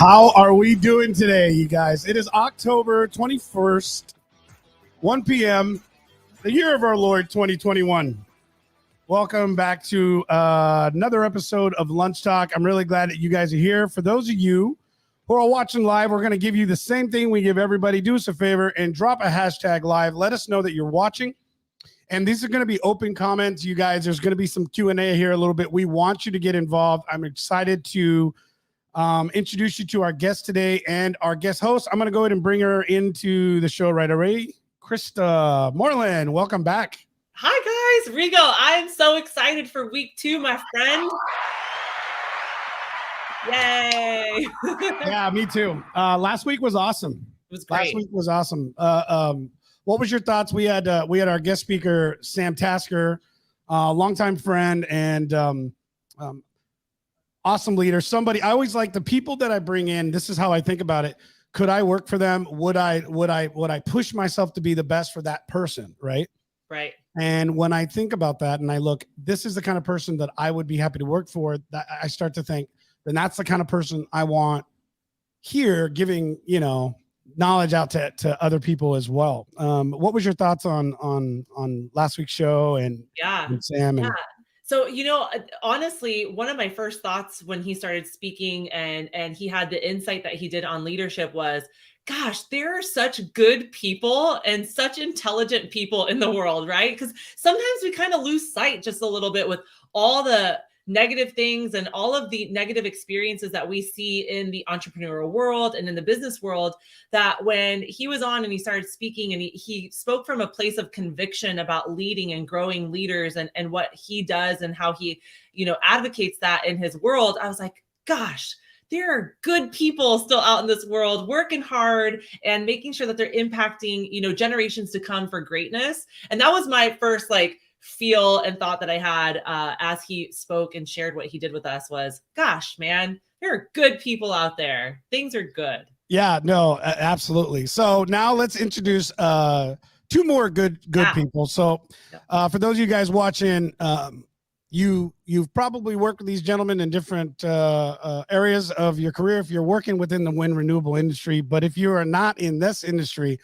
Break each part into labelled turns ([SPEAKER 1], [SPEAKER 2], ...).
[SPEAKER 1] How are we doing today, you guys? It is October 21st, 1 p.m., the year of our Lord 2021. Welcome back to another episode of Lunch Talk. I'm really glad that you guys are here. For those of you who are watching live, we're going to give you the same thing we give everybody. Do us a favor and drop a hashtag live. Let us know that you're watching. And these are going to be open comments, you guys. There's going to be some Q&A here a little bit. We want you to get involved. I'm excited to introduce you to our guest today and our guest host. I'm going to go ahead and bring her into the show right away. Krista Moreland, welcome back.
[SPEAKER 2] Hi, guys. Rigo, I'm so excited for week 2, my friend. Yay.
[SPEAKER 1] Yeah, me too. Last week was awesome.
[SPEAKER 2] It was great.
[SPEAKER 1] Last week was awesome. What was your thoughts? We had our guest speaker, Sam Tasker, longtime friend and awesome leader. Somebody, I always like the people that I bring in. This is how I think about it. Could I work for them? Would I push myself to be the best for that person? Right.
[SPEAKER 2] Right.
[SPEAKER 1] And when I think about that and I look, this is the kind of person that I would be happy to work for, that I start to think, then that's the kind of person I want here, giving, knowledge out to other people as well. What was your thoughts on last week's show and Sam? And
[SPEAKER 2] So, honestly, one of my first thoughts when he started speaking and he had the insight that he did on leadership was, gosh, there are such good people and such intelligent people in the world, right? Because sometimes we kind of lose sight just a little bit with all the negative things and all of the negative experiences that we see in the entrepreneurial world and in the business world, that when he was on and he started speaking and he spoke from a place of conviction about leading and growing leaders and what he does and how he, advocates that in his world, I was like, gosh, there are good people still out in this world working hard and making sure that they're impacting, generations to come for greatness. And that was my first feel and thought that I had as he spoke and shared what he did with us was, gosh, man, there are good people out there. Things are good.
[SPEAKER 1] Yeah, no, absolutely. So now let's introduce 2 more good people. So for those of you guys watching, you've probably worked with these gentlemen in different areas of your career if you're working within the wind renewable industry. But if you are not in this industry,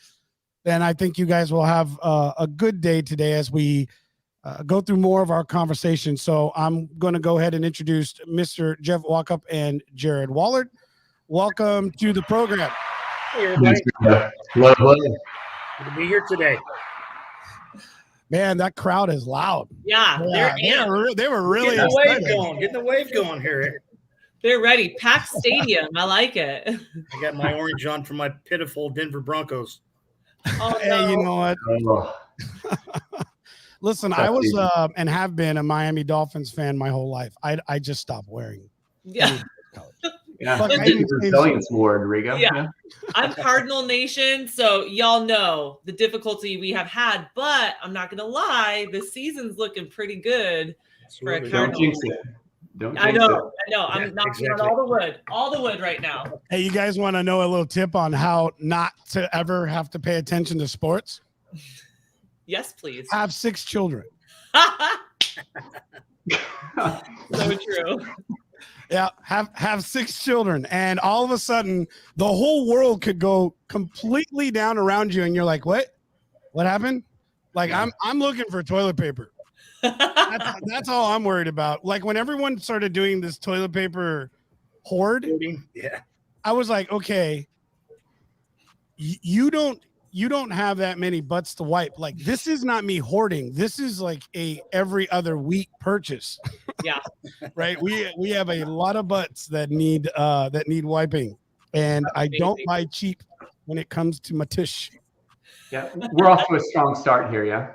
[SPEAKER 1] then I think you guys will have a good day today as we go through more of our conversation. So I'm going to go ahead and introduce Mr. Jeff Walkup and Jared Wallard. Welcome to the program.
[SPEAKER 3] Hey, everybody.
[SPEAKER 4] Hello.
[SPEAKER 3] Good to be here today.
[SPEAKER 1] Man, that crowd is loud.
[SPEAKER 2] Yeah,
[SPEAKER 1] they were really
[SPEAKER 3] Getting the wave going here.
[SPEAKER 2] They're ready. Packed stadium. I like it.
[SPEAKER 3] I got my orange on for my pitiful Denver Broncos.
[SPEAKER 2] Oh, no.
[SPEAKER 1] Hey, you know what?
[SPEAKER 4] Oh.
[SPEAKER 1] Listen, I was and have been a Miami Dolphins fan my whole life. I just stopped wearing.
[SPEAKER 2] Yeah.
[SPEAKER 4] Yeah. Resilience Award, Rigo.
[SPEAKER 2] Yeah. I'm Cardinal Nation, so y'all know the difficulty we have had, but I'm not going to lie, the season's looking pretty good for a Cardinal.
[SPEAKER 4] Don't jinx it.
[SPEAKER 2] I know. I'm knocking on all the wood right now.
[SPEAKER 1] Hey, you guys want to know a little tip on how not to ever have to pay attention to sports?
[SPEAKER 2] Yes, please.
[SPEAKER 1] Have 6 children.
[SPEAKER 2] So true.
[SPEAKER 1] Yeah, have 6 children, and all of a sudden, the whole world could go completely down around you, and you're like, "What? What happened?" Like, I'm looking for toilet paper. That's all I'm worried about. Like when everyone started doing this toilet paper hoard, I was like, okay, you don't have that many butts to wipe. Like, this is not me hoarding. This is like a every other week purchase.
[SPEAKER 2] Yeah.
[SPEAKER 1] Right. We have a lot of butts that need wiping, and I don't buy cheap when it comes to my tish.
[SPEAKER 4] Yeah, we're off to a strong start here. Yeah.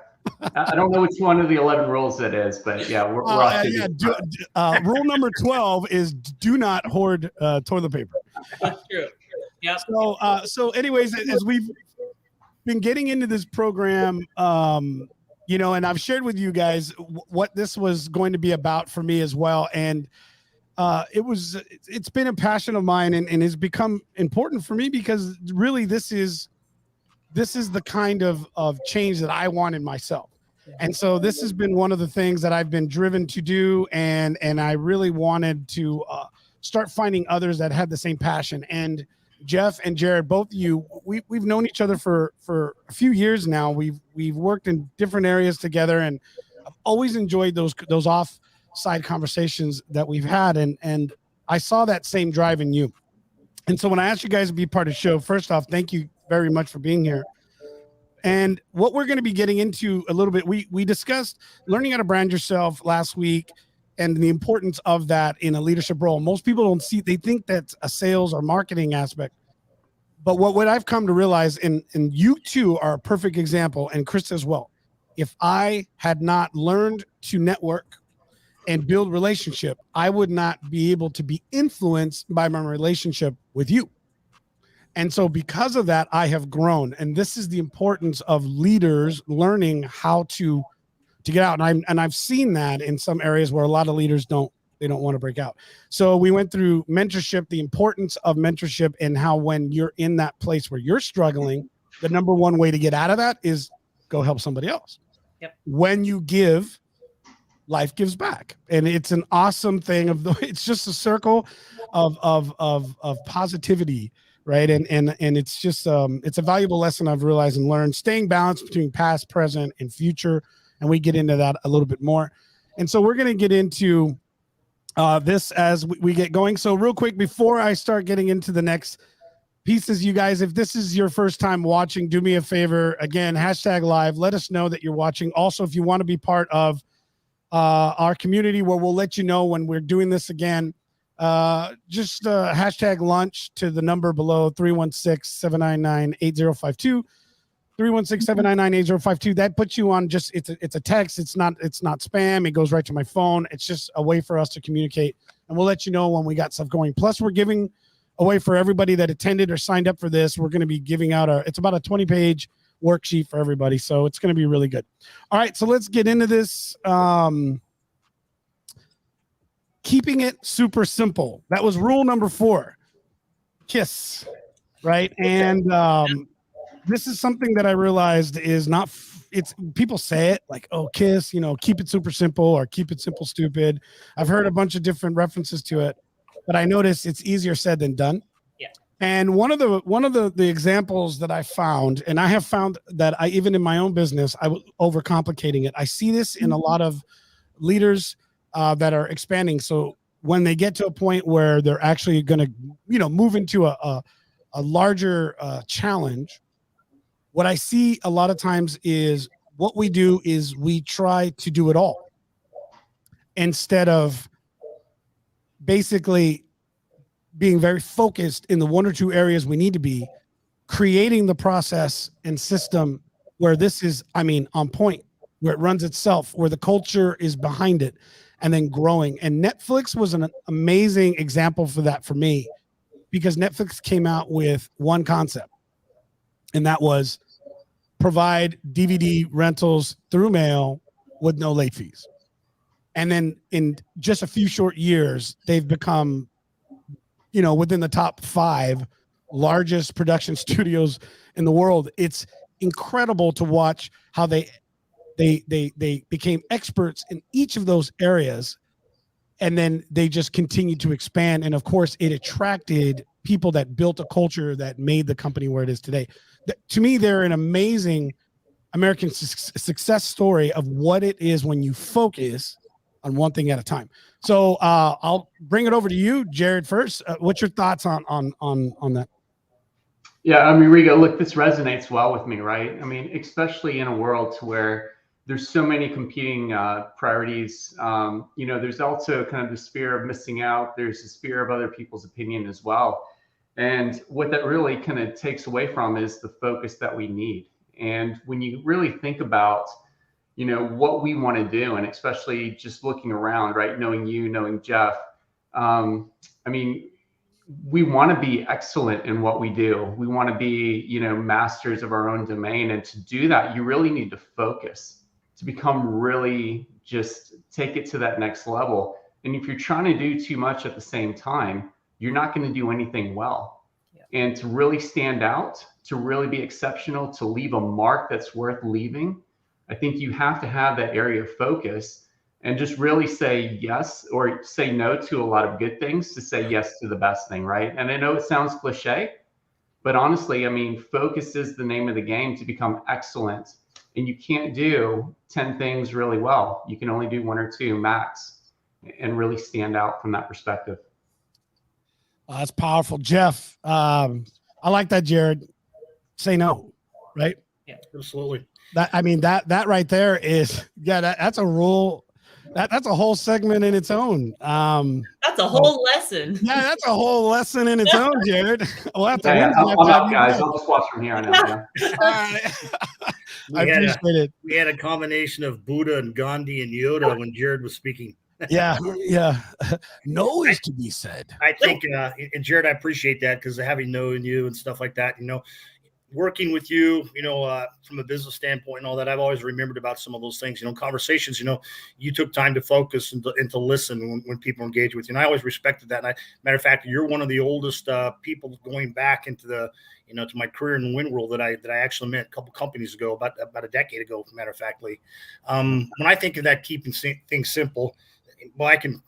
[SPEAKER 4] I don't know which one of the 11 rules it is, but yeah, we're off to
[SPEAKER 1] rule number 12 is do not hoard toilet paper.
[SPEAKER 2] That's true. Yeah.
[SPEAKER 1] So anyways, as we've been getting into this program, and I've shared with you guys what this was going to be about for me as well. And it's been a passion of mine and has become important for me because really this is the kind of change that I want in myself. And so this has been one of the things that I've been driven to do. And I really wanted to start finding others that have the same passion. And Jeff and Jared, both of you, we've known each other for a few years now. We've worked in different areas together, and I've always enjoyed those off-side conversations that we've had. And I saw that same drive in you. And so when I asked you guys to be part of the show, first off, thank you very much for being here. And what we're going to be getting into a little bit, we discussed learning how to brand yourself last week and the importance of that in a leadership role. Most people don't see, they think that's a sales or marketing aspect. But what I've come to realize, and you two are a perfect example, and Chris as well. If I had not learned to network and build relationship, I would not be able to be influenced by my relationship with you. And so because of that, I have grown. And this is the importance of leaders learning how to get out. And I've seen that in some areas where a lot of leaders don't want to break out. So we went through mentorship, the importance of mentorship, and how when you're in that place where you're struggling, the number one way to get out of that is go help somebody else.
[SPEAKER 2] Yep. When
[SPEAKER 1] you give, life gives back. And it's an awesome thing it's just a circle of positivity, right? And it's just it's a valuable lesson I've realized and learned, staying balanced between past, present, and future. And we get into that a little bit more. And so we're going to get into this as we get going. So real quick, before I start getting into the next pieces, you guys, if this is your first time watching, do me a favor. Again, #live. Let us know that you're watching. Also, if you want to be part of our community where we'll let you know when we're doing this again, just #lunch to the number below, 316-799-8052. 316-799-8052. That puts you on just, it's a text. It's not spam. It goes right to my phone. It's just a way for us to communicate, and we'll let you know when we got stuff going. Plus, we're giving away for everybody that attended or signed up for this. We're going to be giving out it's about a 20-page worksheet for everybody. So it's going to be really good. All right. So let's get into this. Keeping it super simple. That was rule number 4. K.I.S.S. Right. And, this is something that I realized is not, it's people say it like, oh, K.I.S.S, keep it super simple or keep it simple, stupid. I've heard a bunch of different references to it, but I noticed it's easier said than done.
[SPEAKER 2] Yeah.
[SPEAKER 1] And one of the examples that I found, and I have found that even in my own business, I was overcomplicating it. I see this in a lot of leaders that are expanding. So when they get to a point where they're actually going to, move into a larger challenge, what I see a lot of times is what we do is we try to do it all instead of basically being very focused in the 1 or 2 areas we need to be, creating the process and system where this is, on point, where it runs itself, where the culture is behind it, and then growing. And Netflix was an amazing example for that for me, because Netflix came out with one concept, and that was provide DVD rentals through mail with no late fees. And then in just a few short years, they've become, within the top 5 largest production studios in the world. It's incredible to watch how they became experts in each of those areas. And then they just continued to expand. And of course, it attracted people that built a culture that made the company where it is today. To me, they're an amazing American success story of what it is when you focus on one thing at a time. So I'll bring it over to you, Jared, first. What's your thoughts on that?
[SPEAKER 4] Yeah, Rigo, look, this resonates well with me, right? Especially in a world where there's so many competing priorities. There's also kind of this fear of missing out. There's this fear of other people's opinion as well. And what that really kind of takes away from is the focus that we need. And when you really think about, what we want to do, and especially just looking around, right, knowing you, knowing Jeff, we want to be excellent in what we do. We want to be, masters of our own domain. And to do that, you really need to focus to become really just take it to that next level. And if you're trying to do too much at the same time, you're not going to do anything well. Yeah. And to really stand out, to really be exceptional, to leave a mark that's worth leaving, I think you have to have that area of focus. and just really say yes or say no to a lot of good things to say yes to the best thing, right? And I know it sounds cliche, but honestly, I mean, focus is the name of the game to become excellent. And you can't do 10 things really well. You can only do 1 or 2 max and really stand out from that perspective.
[SPEAKER 1] That's powerful, Jeff. I like that, Jared. Say no, right?
[SPEAKER 3] Yeah, absolutely.
[SPEAKER 1] That right there is, that's a rule. That's a whole segment in its own.
[SPEAKER 2] That's a whole lesson.
[SPEAKER 1] Yeah, that's a whole lesson in its own, Jared. Well, that's
[SPEAKER 4] I'm out, guys. I'll just watch from here on out. Yeah.
[SPEAKER 1] I appreciate it.
[SPEAKER 3] We had a combination of Buddha and Gandhi and Yoda when Jared was speaking.
[SPEAKER 1] Yeah. No is to be said.
[SPEAKER 3] I think, and Jared, I appreciate that because having known you and stuff like that, working with you, from a business standpoint and all that, I've always remembered about some of those things, conversations, you took time to focus and to listen when people engage with you. And I always respected that. And matter of fact, you're one of the oldest people going back into the, to my career in the wind world that I actually met a couple companies ago, about a decade ago, matter of factly. When I think of that, keeping things simple, well, I could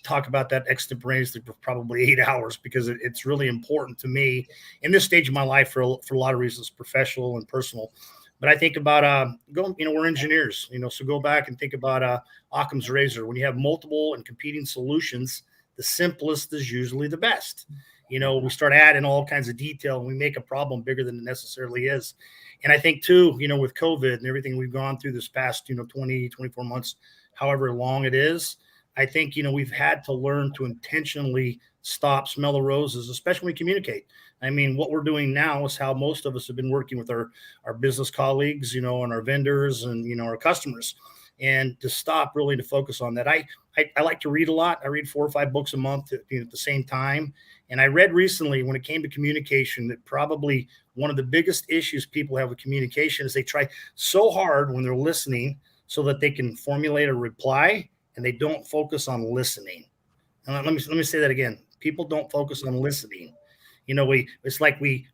[SPEAKER 3] talk about that extemporaneously for probably 8 hours because it's really important to me in this stage of my life for a lot of reasons, professional and personal. But I think about we're engineers, so go back and think about Occam's razor. When you have multiple and competing solutions, the simplest is usually the best. We start adding all kinds of detail and we make a problem bigger than it necessarily is. And I think too, with COVID and everything we've gone through this past, 20, 24 months, however long it is, I think, we've had to learn to intentionally stop, smell the roses, especially when we communicate. I mean, what we're doing now is how most of us have been working with our business colleagues, and our vendors and, our customers, and to stop really to focus on that. I like to read a lot. I read 4 or 5 books a month at the same time. And I read recently when it came to communication that probably one of the biggest issues people have with communication is they try so hard when they're listening so that they can formulate a reply, and they don't focus on listening. And let me say that again. People don't focus on listening. It's like we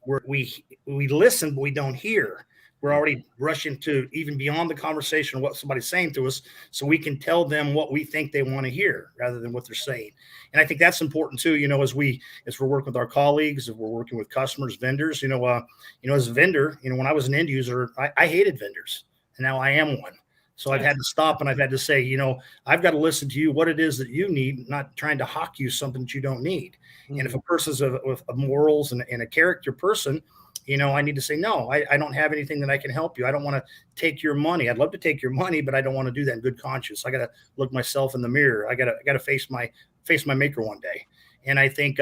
[SPEAKER 3] listen, but we don't hear. We're already rushing to even beyond the conversation of what somebody's saying to us, so we can tell them what we think they want to hear rather than what they're saying. And I think that's important too. As we're working with our colleagues, if we're working with customers, vendors. As a vendor, when I was an end user, I hated vendors, and now I am one. So I've had to stop and I've had to say, I've got to listen to you, what it is that you need, not trying to hawk you something that you don't need. Mm-hmm. And if a person's a morals and a character person, I need to say, no, I don't have anything that I can help you. I don't want to take your money. I'd love to take your money, but I don't want to do that in good conscience. I got to look myself in the mirror. I got to face my maker one day. And I think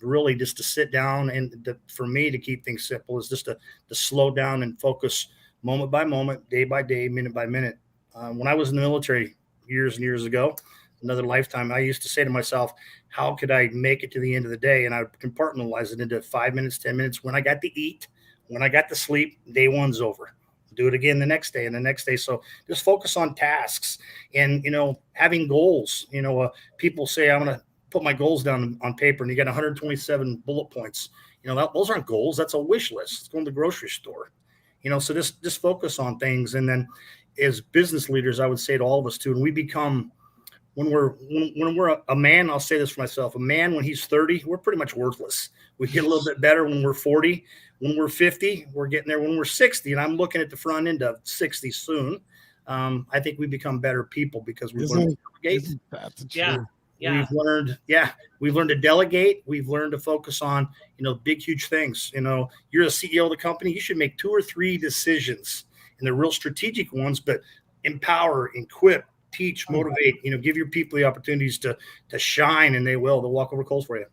[SPEAKER 3] really just to sit down and for me to keep things simple is just to slow down and focus moment by moment, day by day, minute by minute. When I was in the military years and years ago, another lifetime, I used to say to myself, how could I make it to the end of the day? And I would compartmentalize it into 5 minutes, 10 minutes. When I got to eat, when I got to sleep, day one's over. Do it again the next day and the next day. So just focus on tasks and, having goals. People say, I'm going to put my goals down on paper, and you got 127 bullet points. Those aren't goals. That's a wish list. It's going to the grocery store. So just focus on things. And then as business leaders, I would say to all of us too, and we become, when we're a man, I'll say this for myself, a man, when he's 30, we're pretty much worthless. We get a little bit better when we're 40, when we're 50, we're getting there when we're 60. And I'm looking at the front end of 60 soon. I think we become better people because we've learned to delegate. We've learned to delegate. We've learned to focus on, big, huge things. You're a CEO of the company. You should make 2 or 3 decisions, and they're real strategic ones, but empower, equip, teach, motivate, give your people the opportunities to shine, and they'll walk over coals for you.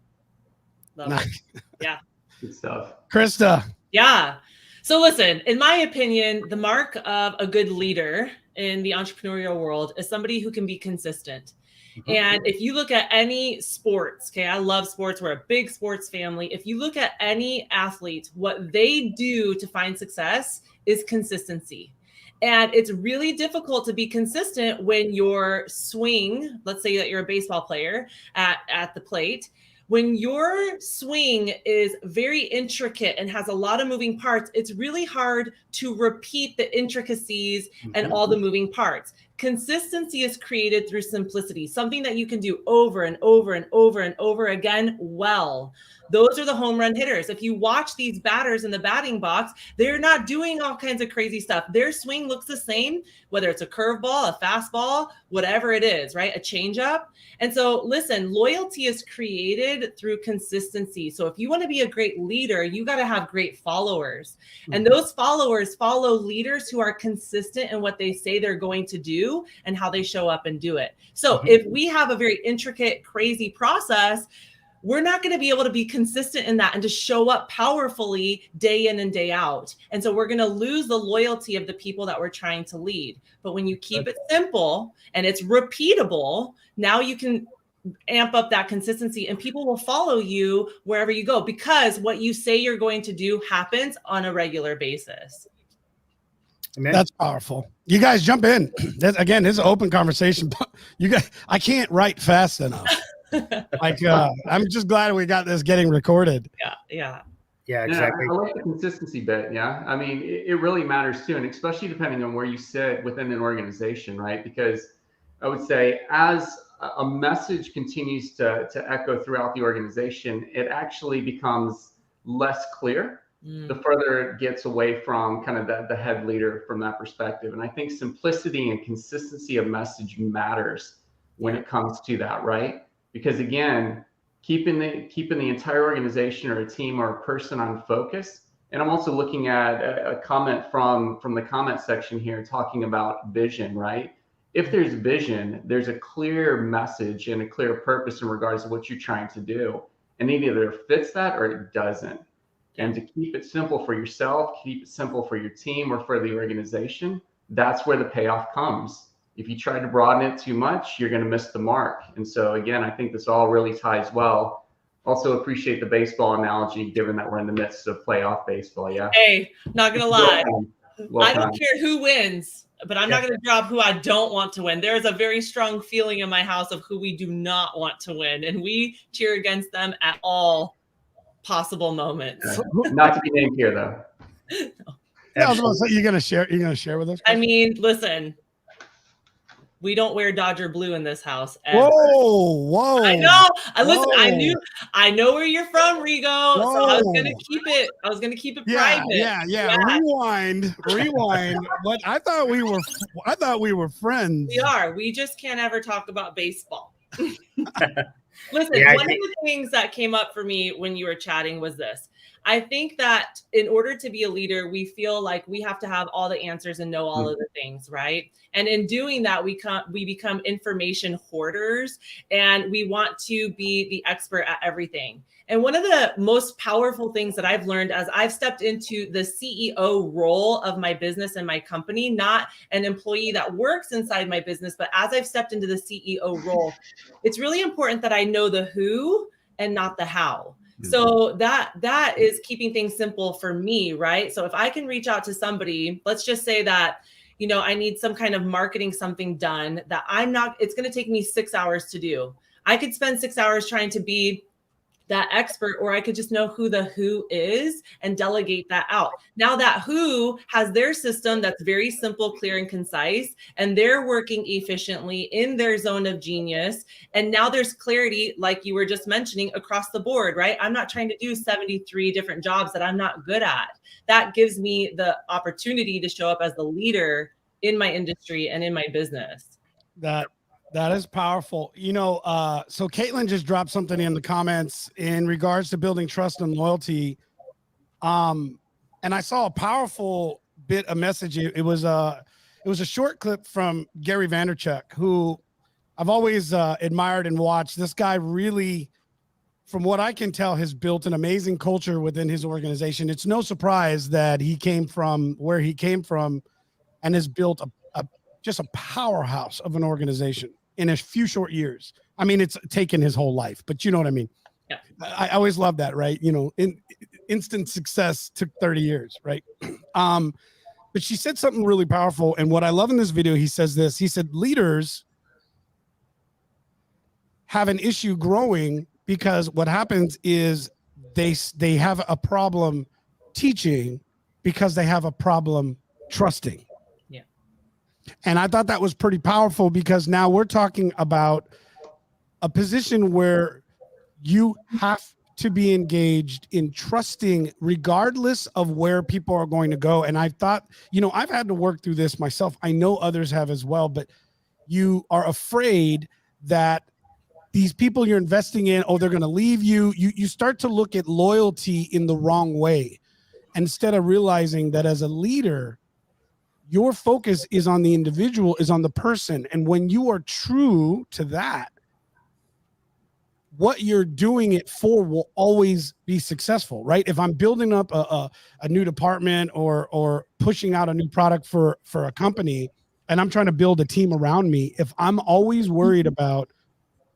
[SPEAKER 2] Love it. Yeah.
[SPEAKER 4] Good stuff.
[SPEAKER 1] Krista.
[SPEAKER 2] Yeah. So listen, in my opinion, the mark of a good leader in the entrepreneurial world is somebody who can be consistent. Mm-hmm. And if you look at any sports, okay, I love sports. We're a big sports family. If you look at any athlete, what they do to find success is consistency. And it's really difficult to be consistent when your swing, let's say that you're a baseball player at the plate, when your swing is very intricate and has a lot of moving parts, it's really hard to repeat the intricacies and all the moving parts. Consistency is created through simplicity, something that you can do over and over and over and over again well. Those are the home run hitters. If you watch these batters in the batting box, they're not doing all kinds of crazy stuff. Their swing looks the same, whether it's a curveball, a fastball, whatever it is, right? A changeup. And so listen, loyalty is created through consistency. So if you want to be a great leader, you got to have great followers. And those followers follow leaders who are consistent in what they say they're going to do and how they show up and do it. So if we have a very intricate, crazy process, we're not going to be able to be consistent in that and to show up powerfully day in and day out. And so we're going to lose the loyalty of the people that we're trying to lead. But when you keep it simple and it's repeatable, now you can amp up that consistency and people will follow you wherever you go, because what you say you're going to do happens on a regular basis.
[SPEAKER 3] Amen.
[SPEAKER 1] That's powerful. You guys jump in. Again, this is an open conversation. You guys, I can't write fast enough. Like, I'm just glad we got this getting recorded.
[SPEAKER 3] Yeah, exactly.
[SPEAKER 4] I like the consistency bit. Yeah. I mean, it really matters too. And especially depending on where you sit within an organization, right? Because I would say as a message continues to echo throughout the organization, it actually becomes less clear the further it gets away from kind of the head leader from that perspective. And I think simplicity and consistency of message matters when it comes to that, right? Because again, keeping the entire organization or a team or a person on focus. And I'm also looking at a comment from the comment section here talking about vision, right? If there's vision, there's a clear message and a clear purpose in regards to what you're trying to do. And it either fits that or it doesn't. And to keep it simple for yourself, keep it simple for your team or for the organization, that's where the payoff comes. If you try to broaden it too much, you're going to miss the mark. And so again, I think this all really ties well. Also appreciate the baseball analogy, given that we're in the midst of playoff baseball. Yeah.
[SPEAKER 2] Hey, not going to lie.
[SPEAKER 4] Well
[SPEAKER 2] I don't care who wins, but I'm not going to drop who I don't want to win. There is a very strong feeling in my house of who we do not want to win. And we cheer against them at all possible moments.
[SPEAKER 4] Not to be named here though.
[SPEAKER 1] No. Yeah, I was about to say, you're gonna share with us?
[SPEAKER 2] I mean, listen, we don't wear Dodger blue in this house. Ever.
[SPEAKER 1] Whoa.
[SPEAKER 2] I know. I know where you're from, Rigo.
[SPEAKER 1] Whoa.
[SPEAKER 2] So I was gonna keep it private.
[SPEAKER 1] Yeah. Rewind. What I thought we were friends.
[SPEAKER 2] We are. We just can't ever talk about baseball. Listen, one of the things that came up for me when you were chatting was this. I think that in order to be a leader, we feel like we have to have all the answers and know all of the things, right? And in doing that, we become information hoarders and we want to be the expert at everything. And one of the most powerful things that I've learned as I've stepped into the CEO role of my business and my company, not an employee that works inside my business, but as I've stepped into the CEO role, it's really important that I know the who and not the how. So that is keeping things simple for me, right? So if I can reach out to somebody, let's just say that, I need some kind of marketing something done that it's going to take me 6 hours to do. I could spend 6 hours trying to be that expert, or I could just know who the who is and delegate that out. Now that who has their system that's very simple, clear, and concise, and they're working efficiently in their zone of genius. And now there's clarity, like you were just mentioning, across the board, right? I'm not trying to do 73 different jobs that I'm not good at. That gives me the opportunity to show up as the leader in my industry and in my business.
[SPEAKER 1] That is powerful. So Caitlin just dropped something in the comments in regards to building trust and loyalty. And I saw a powerful bit of message. It was a short clip from Gary Vaynerchuk, who I've always admired and watched. This guy really, from what I can tell, has built an amazing culture within his organization. It's no surprise that he came from where he came from and has built just a powerhouse of an organization in a few short years. I mean, it's taken his whole life, but you know what I mean?
[SPEAKER 2] Yeah.
[SPEAKER 1] I always love that, right? Instant success took 30 years, right? But she said something really powerful. And what I love in this video, he says this, he said, leaders have an issue growing because what happens is they have a problem teaching because they have a problem trusting. And I thought that was pretty powerful, because now we're talking about a position where you have to be engaged in trusting regardless of where people are going to go. And I thought, I've had to work through this myself. I know others have as well, but you are afraid that these people you're investing in, they're going to leave you. You start to look at loyalty in the wrong way, instead of realizing that as a leader, your focus is on the individual, is on the person. And when you are true to that, what you're doing it for will always be successful, right? If I'm building up a new department or pushing out a new product for a company, and I'm trying to build a team around me, if I'm always worried about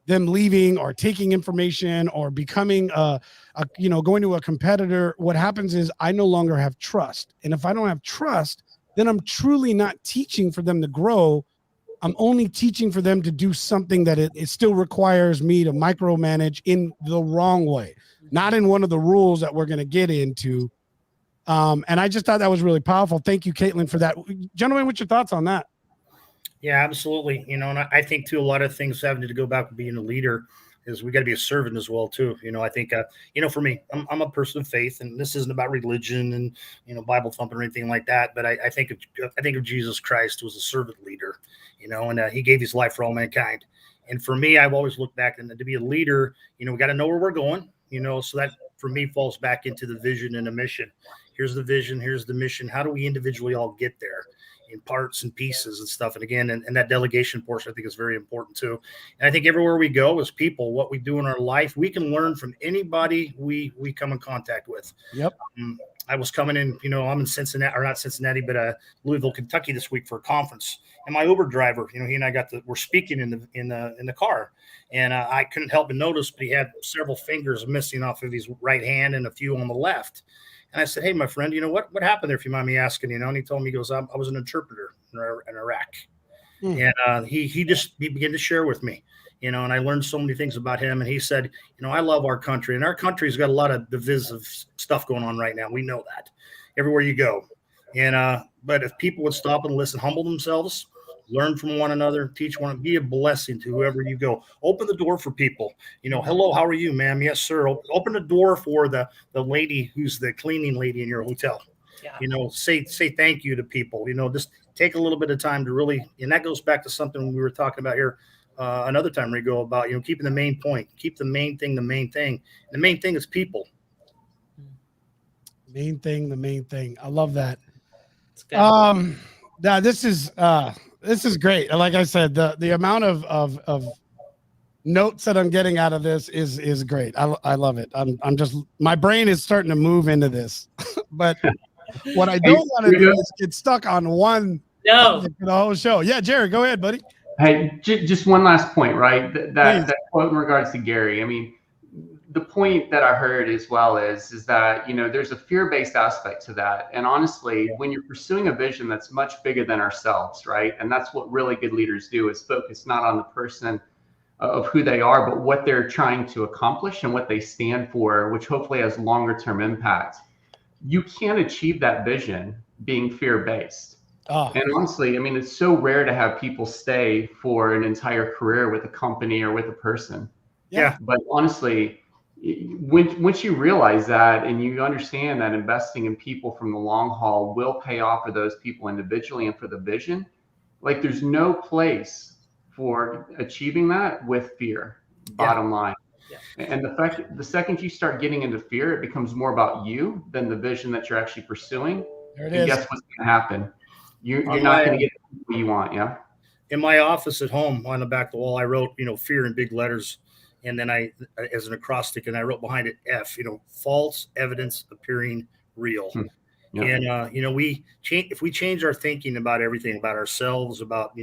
[SPEAKER 1] them leaving or taking information or becoming going to a competitor, what happens is I no longer have trust. And if I don't have trust, then I'm truly not teaching for them to grow. I'm only teaching for them to do something that it still requires me to micromanage in the wrong way, not in one of the rules that we're going to get into. And I just thought that was really powerful. Thank you, Caitlin, for that. Gentlemen, what's your thoughts on that?
[SPEAKER 3] Yeah, absolutely. And I think too, a lot of things having to go back to being a leader is we got to be a servant as well too. I think, for me, I'm a person of faith, and this isn't about religion and, Bible thumping or anything like that. But I think of Jesus Christ was a servant leader, and he gave his life for all mankind. And for me, I've always looked back, and to be a leader, we got to know where we're going, so that for me falls back into the vision and the mission. Here's the vision. Here's the mission. How do we individually all get there? In parts and pieces and stuff. And again, and that delegation portion, I think, is very important too. And I think everywhere we go as people, what we do in our life, we can learn from anybody we come in contact with.
[SPEAKER 1] Yep.
[SPEAKER 3] I was coming in, I'm in Cincinnati, or not Cincinnati, but Louisville, Kentucky this week for a conference. And my Uber driver, he and I we're speaking in the car. And I couldn't help but notice, but he had several fingers missing off of his right hand and a few on the left. And I said, hey, my friend, what happened there, if you mind me asking, and he told me, he goes, I was an interpreter in Iraq. And he began to share with me, and I learned so many things about him. And he said, I love our country, and our country's got a lot of divisive stuff going on right now. We know that everywhere you go. And, but if people would stop and listen, humble themselves, learn from one another, teach one, be a blessing to whoever you go. Open the door for people. Hello, how are you, ma'am? Yes, sir. Open the door for the lady who's the cleaning lady in your hotel. Yeah. Say thank you to people. Just take a little bit of time to really, and that goes back to something we were talking about here another time, Rigo, about keeping the main point, keep the main thing the main thing. The main thing is people.
[SPEAKER 1] The main thing. I love that.
[SPEAKER 2] It's good.
[SPEAKER 1] Yeah, this is great. Like I said, the amount of notes that I'm getting out of this is great. I love it. I'm just, my brain is starting to move into this. But what I don't want to do is get stuck on one topic for the whole show. Yeah, Jerry, go ahead, buddy.
[SPEAKER 4] Hey, just one last point, right? That quote in regards to Gary. I mean, the point that I heard as well is that, there's a fear-based aspect to that. And honestly, when you're pursuing a vision that's much bigger than ourselves, right? And that's what really good leaders do, is focus not on the person of who they are, but what they're trying to accomplish and what they stand for, which hopefully has longer term impact. You can't achieve that vision being fear-based. And honestly, I mean, it's so rare to have people stay for an entire career with a company or with a person.
[SPEAKER 3] Yeah.
[SPEAKER 4] But honestly, once you realize that and you understand that investing in people from the long haul will pay off for those people individually and for the vision, like there's no place for achieving that with fear, bottom line. Yeah. And the second you start getting into fear, it becomes more about you than the vision that you're actually pursuing.
[SPEAKER 1] There it is.
[SPEAKER 4] Guess what's going to happen? You're not going to get what you want. Yeah.
[SPEAKER 3] In my office at home on the back of the wall, I wrote, fear in big letters. And then I, as an acrostic, and I wrote behind it, F, false evidence appearing real. Yeah. And, if we change our thinking about everything, about ourselves, about,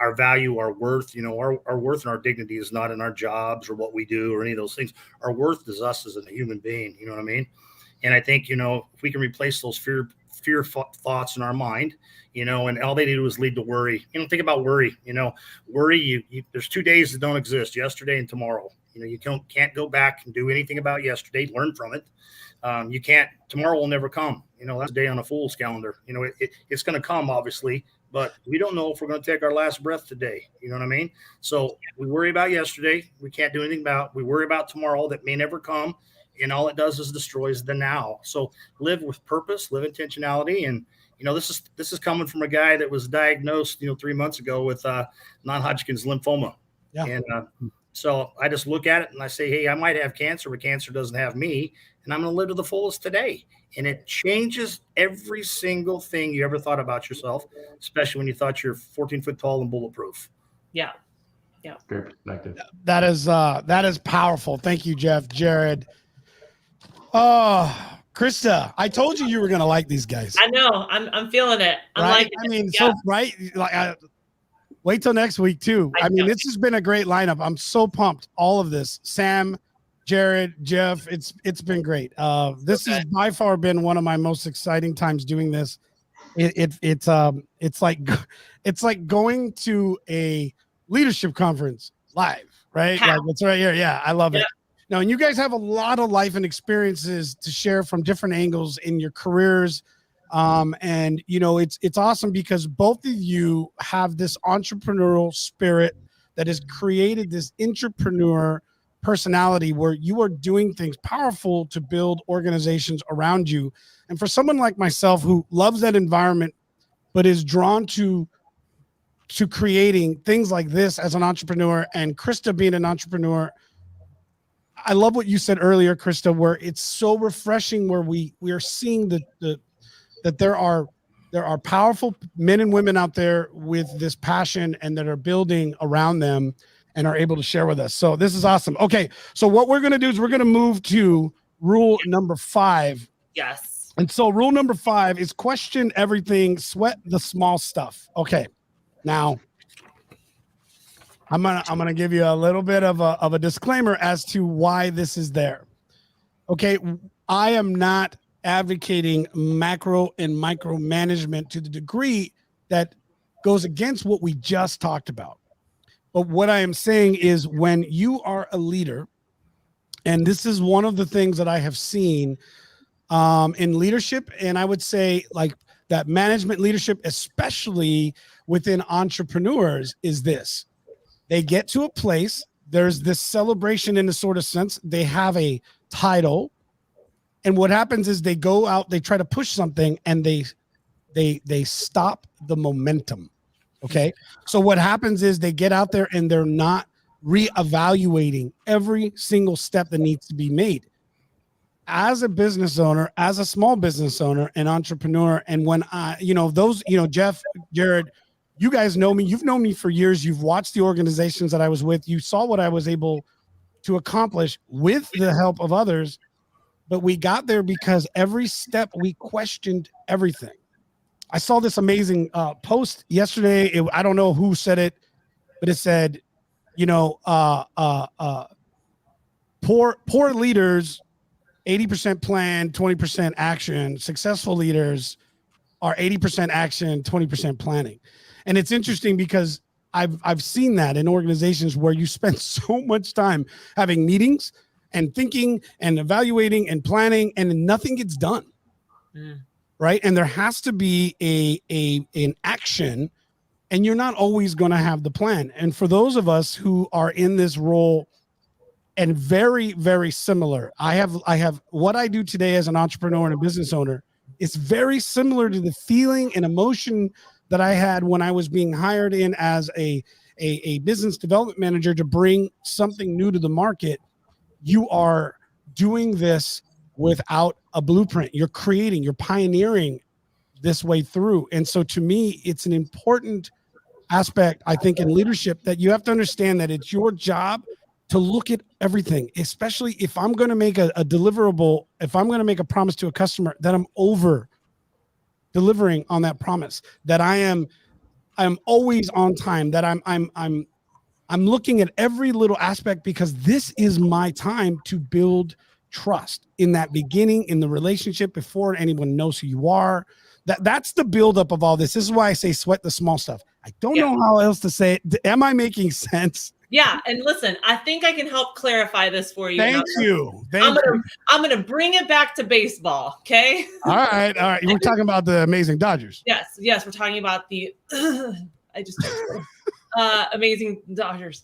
[SPEAKER 3] our value, our worth, our worth and our dignity is not in our jobs or what we do or any of those things. Our worth is us as a human being. You know what I mean? And I think, if we can replace those fear thoughts in our mind, and all they do is lead to worry. Think about worry. Worry. There's 2 days that don't exist: yesterday and tomorrow. You can't go back and do anything about yesterday. Learn from it. You can't. Tomorrow will never come. That's a day on a fool's calendar. It's going to come, obviously, but we don't know if we're going to take our last breath today. You know what I mean? So we worry about yesterday. We can't do anything about. We worry about tomorrow that may never come. And all it does is destroys the now. So live with purpose, live intentionality. And, this is coming from a guy that was diagnosed, 3 months ago with non-Hodgkin's lymphoma.
[SPEAKER 1] Yeah.
[SPEAKER 3] And so I just look at it and I say, hey, I might have cancer, but cancer doesn't have me. And I'm going to live to the fullest today. And it changes every single thing you ever thought about yourself, especially when you thought you're 14 foot tall and bulletproof.
[SPEAKER 2] Yeah. Yeah.
[SPEAKER 4] Great perspective.
[SPEAKER 1] That is powerful. Thank you, Jeff. Jared. Oh, Krista, I told you were going to like these guys.
[SPEAKER 2] I know. I'm feeling it.
[SPEAKER 1] Right? So right. Wait till next week too. I mean, this has been a great lineup. I'm so pumped. All of this, Sam, Jared, Jeff, it's been great. This has by far been one of my most exciting times doing this. It's like going to a leadership conference live, right? Like it's right here. Yeah, I love it. Now, and you guys have a lot of life and experiences to share from different angles in your careers. And it's awesome because both of you have this entrepreneurial spirit that has created this entrepreneur personality where you are doing things powerful to build organizations around you. And for someone like myself who loves that environment, but is drawn to creating things like this as an entrepreneur, and Krista being an entrepreneur, I love what you said earlier, Krista, where it's so refreshing where we are seeing that there are powerful men and women out there with this passion and that are building around them and are able to share with us. So this is awesome. Okay. So what we're going to do is we're going to move to rule number 5.
[SPEAKER 2] Yes.
[SPEAKER 1] And so rule number 5 is question everything, sweat the small stuff. Okay. Now I'm going to give you a little bit of a disclaimer as to why this is there. Okay. I am not advocating macro and micro management to the degree that goes against what we just talked about. But what I am saying is when you are a leader, and this is one of the things that I have seen in leadership, and I would say like that management leadership, especially within entrepreneurs, is this. They get to a place, there's this celebration in a sort of sense, they have a title, and what happens is they go out, they try to push something, and they stop the momentum. Okay. So what happens is they get out there and they're not reevaluating every single step that needs to be made. As a business owner, as a small business owner, an entrepreneur, and when Jeff, Jared, you guys know me, you've known me for years. You've watched the organizations that I was with. You saw what I was able to accomplish with the help of others. But we got there because every step we questioned everything. I saw this amazing post yesterday. I don't know who said it, but it said, poor leaders, 80% plan, 20% action. Successful leaders are 80% action, 20% planning. And it's interesting because I've seen that in organizations where you spend so much time having meetings and thinking and evaluating and planning, and nothing gets done. Right. And there has to be an action, and you're not always going to have the plan. And for those of us who are in this role, and very, very similar, I have what I do today as an entrepreneur and a business owner is very similar to the feeling and emotion that I had when I was being hired in as a business development manager to bring something new to the market. You are doing this without a blueprint. You're pioneering this way through. And so to me, it's an important aspect, I think, in leadership that you have to understand that it's your job to look at everything, especially if I'm going to make a deliverable, if I'm going to make a promise to a customer, that I'm over delivering on that promise, that I'm always on time, that I'm looking at every little aspect, because this is my time to build trust in that beginning, in the relationship, before anyone knows who you are. That's the buildup of all this. This is why I say sweat the small stuff. I don't know how else to say it. Am I making sense?
[SPEAKER 2] Yeah, and listen, I think I can help clarify this for you.
[SPEAKER 1] Thank you. Thank you.
[SPEAKER 2] I'm gonna bring it back to baseball. Okay.
[SPEAKER 1] All right. We're talking about the amazing Dodgers.
[SPEAKER 2] Yes, we're talking about the I just amazing Dodgers.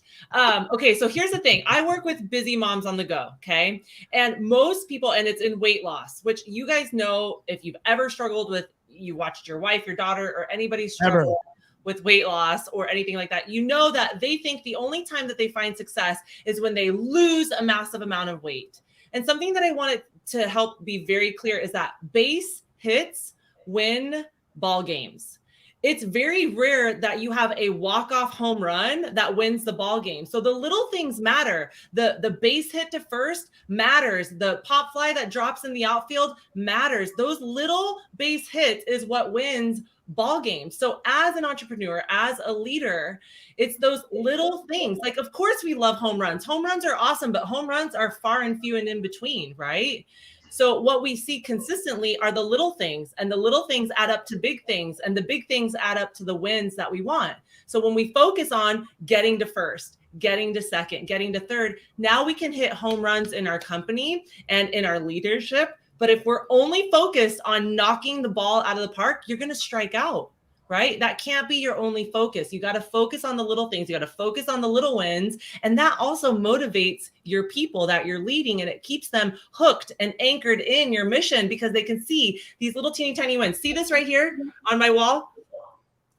[SPEAKER 2] Okay, so here's the thing. I work with busy moms on the go, okay? And most people, and it's in weight loss, which you guys know, if you've ever struggled with, you watched your wife, your daughter, or anybody struggle with weight loss or anything like that, you know that they think the only time that they find success is when they lose a massive amount of weight. And something that I wanted to help be very clear is that base hits win ball games. It's very rare that you have a walk-off home run that wins the ball game. So the little things matter. The base hit to first matters. The pop fly that drops in the outfield matters. Those little base hits is what wins ball games. So as an entrepreneur, as a leader, it's those little things. Like, of course we love home runs. Home runs are awesome, but home runs are far and few and in between, right? So what we see consistently are the little things, and the little things add up to big things, and the big things add up to the wins that we want. So when we focus on getting to first, getting to second, getting to third, now we can hit home runs in our company and in our leadership. But if we're only focused on knocking the ball out of the park, you're going to strike out, right? That can't be your only focus. You got to focus on the little things. You got to focus on the little wins. And that also motivates your people that you're leading, and it keeps them hooked and anchored in your mission because they can see these little teeny tiny wins. See this right here on my wall?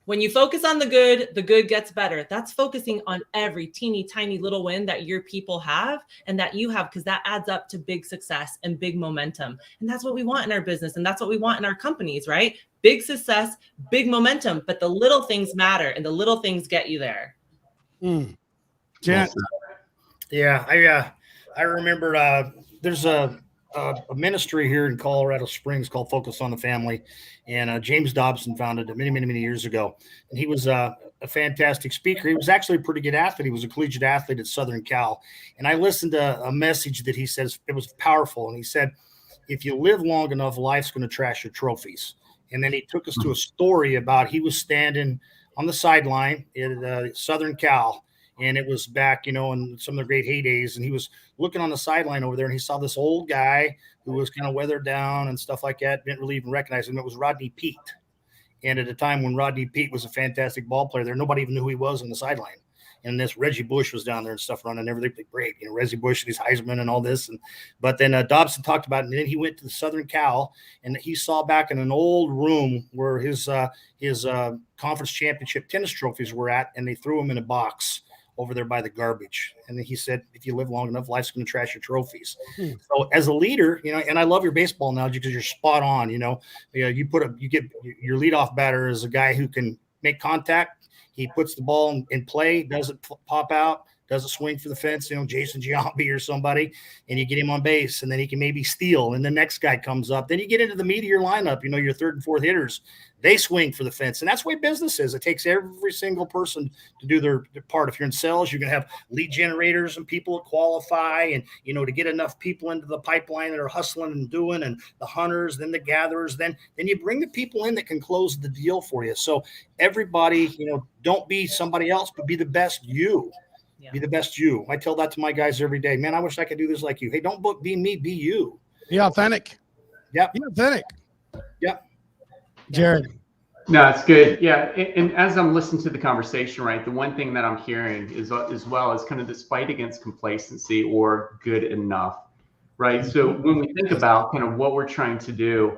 [SPEAKER 2] When you focus on the good gets better. That's focusing on every teeny tiny little win that your people have and that you have, because that adds up to big success and big momentum. And that's what we want in our business. And that's what we want in our companies, right? Big success, big momentum, but the little things matter and the little things get you there.
[SPEAKER 1] Jan.
[SPEAKER 3] Yeah, I remember there's a ministry here in Colorado Springs called Focus on the Family, and James Dobson founded it many years ago. And he was a fantastic speaker. He was actually a pretty good athlete. He was a collegiate athlete at Southern Cal. And I listened to a message that he says, it was powerful. And he said, if you live long enough, life's going to trash your trophies. And then he took us to a story about he was standing on the sideline at Southern Cal. And it was back, in some of the great heydays. And he was looking on the sideline over there, and he saw this old guy who was kind of weathered down and stuff like that. Didn't really even recognize him. It was Rodney Peete. And at a time when Rodney Peete was a fantastic ball player there, nobody even knew who he was on the sideline. And this Reggie Bush was down there and stuff running everything great. Reggie Bush and his Heisman and all this. But then Dobson talked about it, and then he went to the Southern Cal, and he saw back in an old room where his conference championship tennis trophies were at, and they threw them in a box over there by the garbage. And then he said, if you live long enough, life's going to trash your trophies. So as a leader, and I love your baseball analogy because you're spot on. You get your leadoff batter is a guy who can make contact. He puts the ball in play, doesn't pop out, doesn't swing for the fence, Jason Giambi or somebody, and you get him on base, and then he can maybe steal, and the next guy comes up. Then you get into the meat of your lineup, your third and fourth hitters. They swing for the fence, and that's the way business is. It takes every single person to do their part. If you're in sales, you're going to have lead generators and people that qualify, and, to get enough people into the pipeline that are hustling and doing, and the hunters, then the gatherers, then you bring the people in that can close the deal for you. So everybody, don't be somebody else, but be the best you. Yeah. Be the best you. I tell that to my guys every day. Man, I wish I could do this like you. Hey, don't be me, be you.
[SPEAKER 1] Be authentic.
[SPEAKER 3] Yep.
[SPEAKER 1] Be authentic.
[SPEAKER 3] Yep.
[SPEAKER 1] Jared.
[SPEAKER 4] No, it's good. Yeah. And as I'm listening to the conversation, right, the one thing that I'm hearing is as well as kind of this fight against complacency or good enough, right? So when we think about kind of what we're trying to do,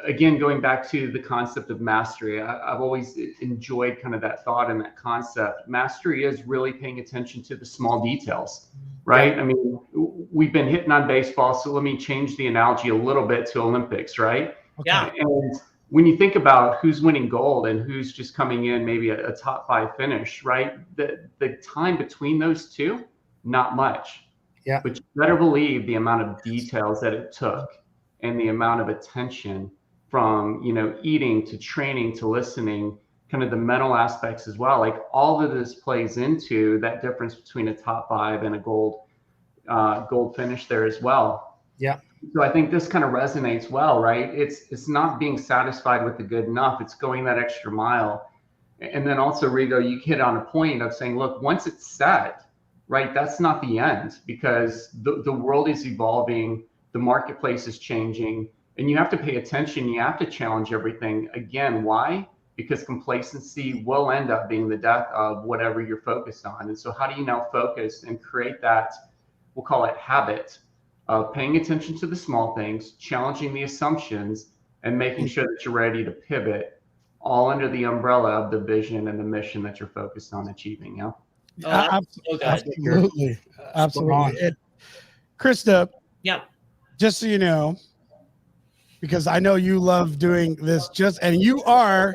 [SPEAKER 4] again, going back to the concept of mastery, I've always enjoyed kind of that thought and that concept. Mastery is really paying attention to the small details, right? I mean, we've been hitting on baseball, so let me change the analogy a little bit to Olympics, right?
[SPEAKER 2] Yeah.
[SPEAKER 4] And when you think about who's winning gold and who's just coming in maybe a top 5 finish, right? The time between those two, not much.
[SPEAKER 3] Yeah.
[SPEAKER 4] But you better believe the amount of details that it took and the amount of attention from, eating to training to listening, kind of the mental aspects as well. Like all of this plays into that difference between a top 5 and a gold finish there as well.
[SPEAKER 3] Yeah.
[SPEAKER 4] So I think this kind of resonates well, right? It's not being satisfied with the good enough. It's going that extra mile. And then also, Rigo, you hit on a point of saying, look, once it's set, right, that's not the end, because the world is evolving, the marketplace is changing, and you have to pay attention. You have to challenge everything. Again, why? Because complacency will end up being the death of whatever you're focused on. And so how do you now focus and create that, we'll call it habit, of paying attention to the small things, challenging the assumptions, and making sure that you're ready to pivot, all under the umbrella of the vision and the mission that you're focused on achieving. Yeah.
[SPEAKER 2] Oh, so good.
[SPEAKER 1] Absolutely. Absolutely. And Krista,
[SPEAKER 2] Yeah.
[SPEAKER 1] just so you know, because I know you love doing this, and you are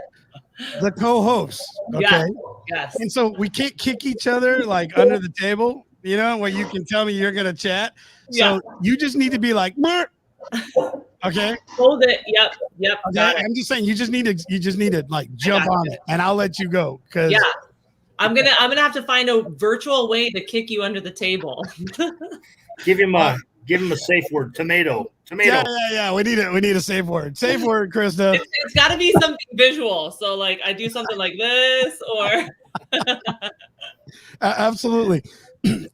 [SPEAKER 1] the co-host. Okay.
[SPEAKER 2] Yeah. Yes.
[SPEAKER 1] And so we can't kick each other like under the table, where you can tell me you're going to chat. So you just need to be like, "Brr." Okay.
[SPEAKER 2] Hold it. Yep.
[SPEAKER 1] Okay. I'm just saying, you just need to like jump on it, and I'll let you go.
[SPEAKER 2] Yeah. I'm gonna have to find a virtual way to kick you under the table.
[SPEAKER 3] Give him a safe word. Tomato.
[SPEAKER 1] Yeah. We need a safe word. Safe word, Krista.
[SPEAKER 2] It's got to be something visual. So like I do something like this, or
[SPEAKER 1] absolutely.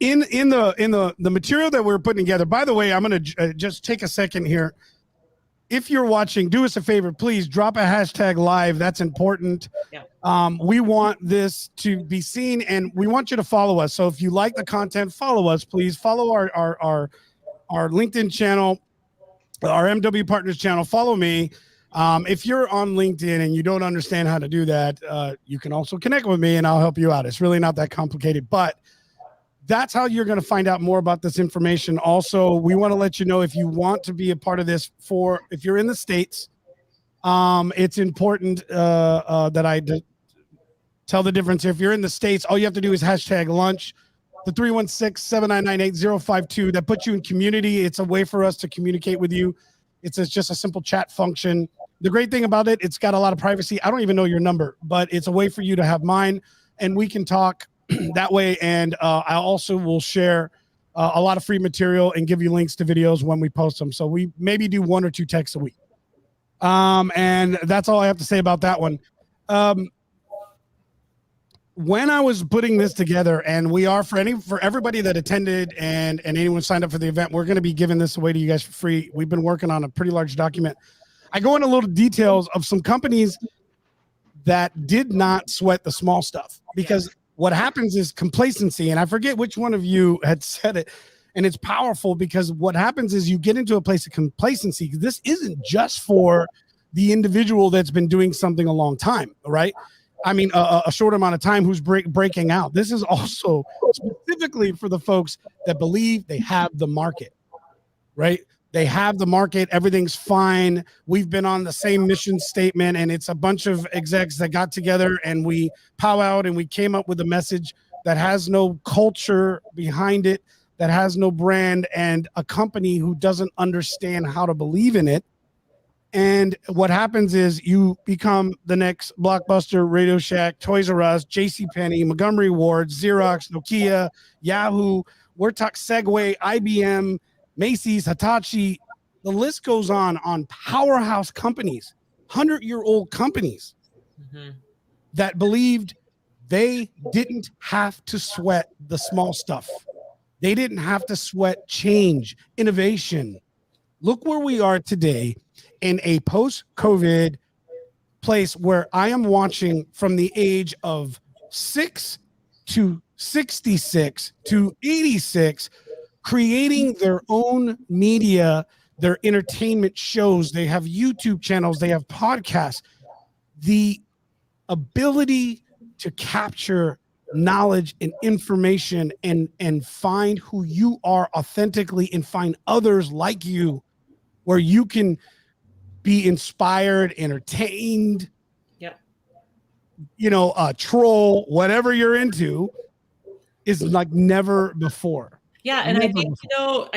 [SPEAKER 1] In the material that we're putting together. By the way, I'm gonna just take a second here. If you're watching, do us a favor, please drop a hashtag live. That's important.
[SPEAKER 2] Yeah.
[SPEAKER 1] We want this to be seen, and we want you to follow us. So if you like the content, follow us, please. Follow our LinkedIn channel, our MW Partners channel. Follow me. If you're on LinkedIn and you don't understand how to do that, you can also connect with me, and I'll help you out. It's really not that complicated, but that's how you're going to find out more about this information. Also, we want to let you know, if you want to be a part of this, if you're in the States, it's important that I tell the difference. If you're in the States, all you have to do is hashtag lunch, the 316-799-8052. That puts you in community. It's a way for us to communicate with you. It's just a simple chat function. The great thing about it, it's got a lot of privacy. I don't even know your number, but it's a way for you to have mine, and we can talk that way. And I also will share a lot of free material and give you links to videos when we post them. So we maybe do 1 or 2 texts a week. And that's all I have to say about that one. When I was putting this together, and we are for everybody that attended and anyone signed up for the event, we're going to be giving this away to you guys for free. We've been working on a pretty large document. I go into little details of some companies that did not sweat the small stuff, because what happens is complacency. And I forget which one of you had said it, and it's powerful, because what happens is you get into a place of complacency. This isn't just for the individual that's been doing something a long time, right? I mean, a short amount of time, who's breaking out. This is also specifically for the folks that believe they have the market, right? They have the market. Everything's fine. We've been on the same mission statement, and it's a bunch of execs that got together and we powwowed and we came up with a message that has no culture behind it, that has no brand, and a company who doesn't understand how to believe in it. And what happens is you become the next Blockbuster, Radio Shack, Toys R Us, JCPenney, Montgomery Ward, Xerox, Nokia, Yahoo, Segway, IBM, Macy's, Hitachi. The list goes on powerhouse companies, 100-year-old companies that believed they didn't have to sweat the small stuff. They didn't have to sweat change, innovation. Look where we are today in a post-COVID place where I am watching from the age of 6 to 66 to 86 creating their own media, their entertainment shows. They have YouTube channels, they have podcasts. The ability to capture knowledge and information and find who you are authentically and find others like you, where you can be inspired, entertained, troll, whatever you're into, is like never before.
[SPEAKER 2] Yeah. And I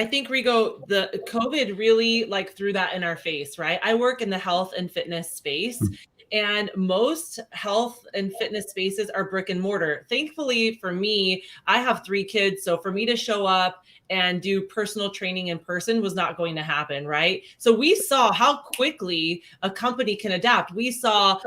[SPEAKER 2] think Rigo, the COVID really like threw that in our face, right? I work in the health and fitness space, and most health and fitness spaces are brick and mortar. Thankfully for me, I have 3 kids. So for me to show up and do personal training in person was not going to happen, right? So we saw how quickly a company can adapt. We saw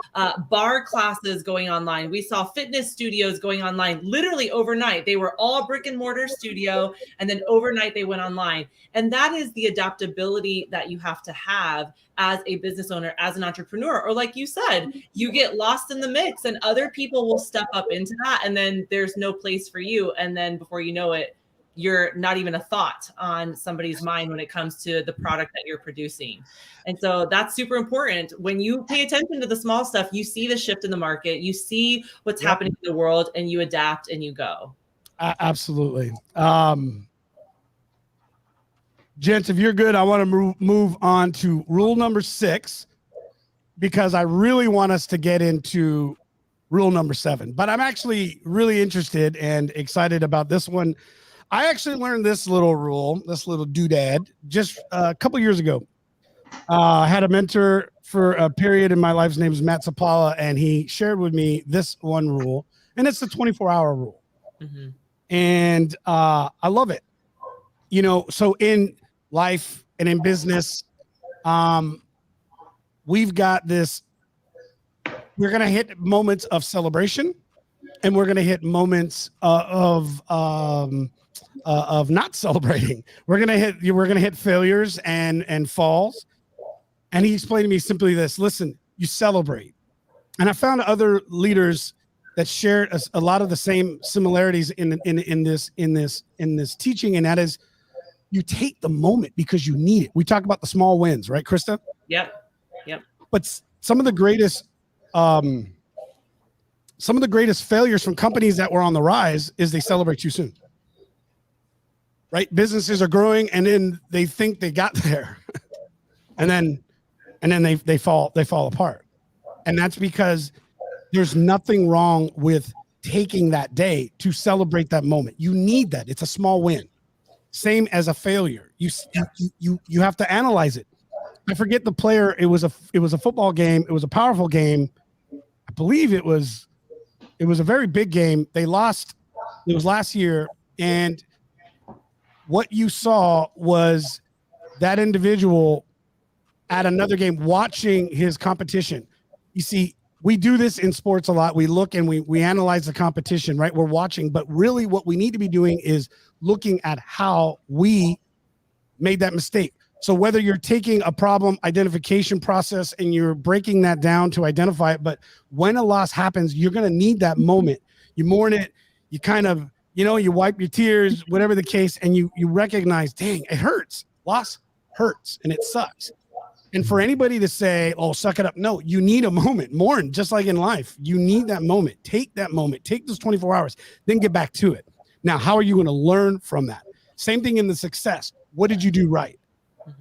[SPEAKER 2] bar classes going online. We saw fitness studios going online literally overnight. They were all brick and mortar studio, and then overnight they went online. And that is the adaptability that you have to have as a business owner, as an entrepreneur. Or like you said, you get lost in the mix and other people will step up into that, and then there's no place for you. And then before you know it, you're not even a thought on somebody's mind when it comes to the product that you're producing. And so that's super important. When you pay attention to the small stuff, you see the shift in the market, you see what's happening in the world, and you adapt and you go.
[SPEAKER 1] Absolutely. Gents, if you're good, I want to move on to rule number 6, because I really want us to get into rule number 7. But I'm actually really interested and excited about this one. I actually learned this little rule, this little doodad, just a couple years ago. I had a mentor for a period in my life. His name is Matt Zapala, and he shared with me this one rule, and it's the 24-hour rule.
[SPEAKER 2] Mm-hmm.
[SPEAKER 1] And I love it. You know, so in life and in business, we've got this, we're going to hit moments of celebration, and we're going to hit moments of not celebrating. We're going to hit failures and falls. And he explained to me simply this: listen, you celebrate. And I found other leaders that shared a lot of the same similarities in this teaching, and that is, you take the moment because you need it. We talk about the small wins, right, Krista?
[SPEAKER 2] Yep.
[SPEAKER 1] But some of the greatest failures from companies that were on the rise is they celebrate too soon. Right? Businesses are growing, and then they think they got there, and then they fall apart. And that's because there's nothing wrong with taking that day to celebrate that moment. You need that. It's a small win. Same as a failure. You have to analyze it. I forget the player. It was a football game. It was a powerful game. I believe it was a very big game. They lost. It was last year, and what you saw was that individual at another game watching his competition. You see, we do this in sports a lot. We look and we analyze the competition, right? We're watching, but really what we need to be doing is looking at how we made that mistake. So whether you're taking a problem identification process and you're breaking that down to identify it, but when a loss happens, you're going to need that moment. You mourn it, you kind of, you wipe your tears, whatever the case, and you recognize, dang, it hurts. Loss hurts and it sucks. And for anybody to say, oh, suck it up. No, you need a moment. Mourn, just like in life. You need that moment. Take that moment. Take those 24 hours, then get back to it. Now, how are you going to learn from that? Same thing in the success. What did you do right?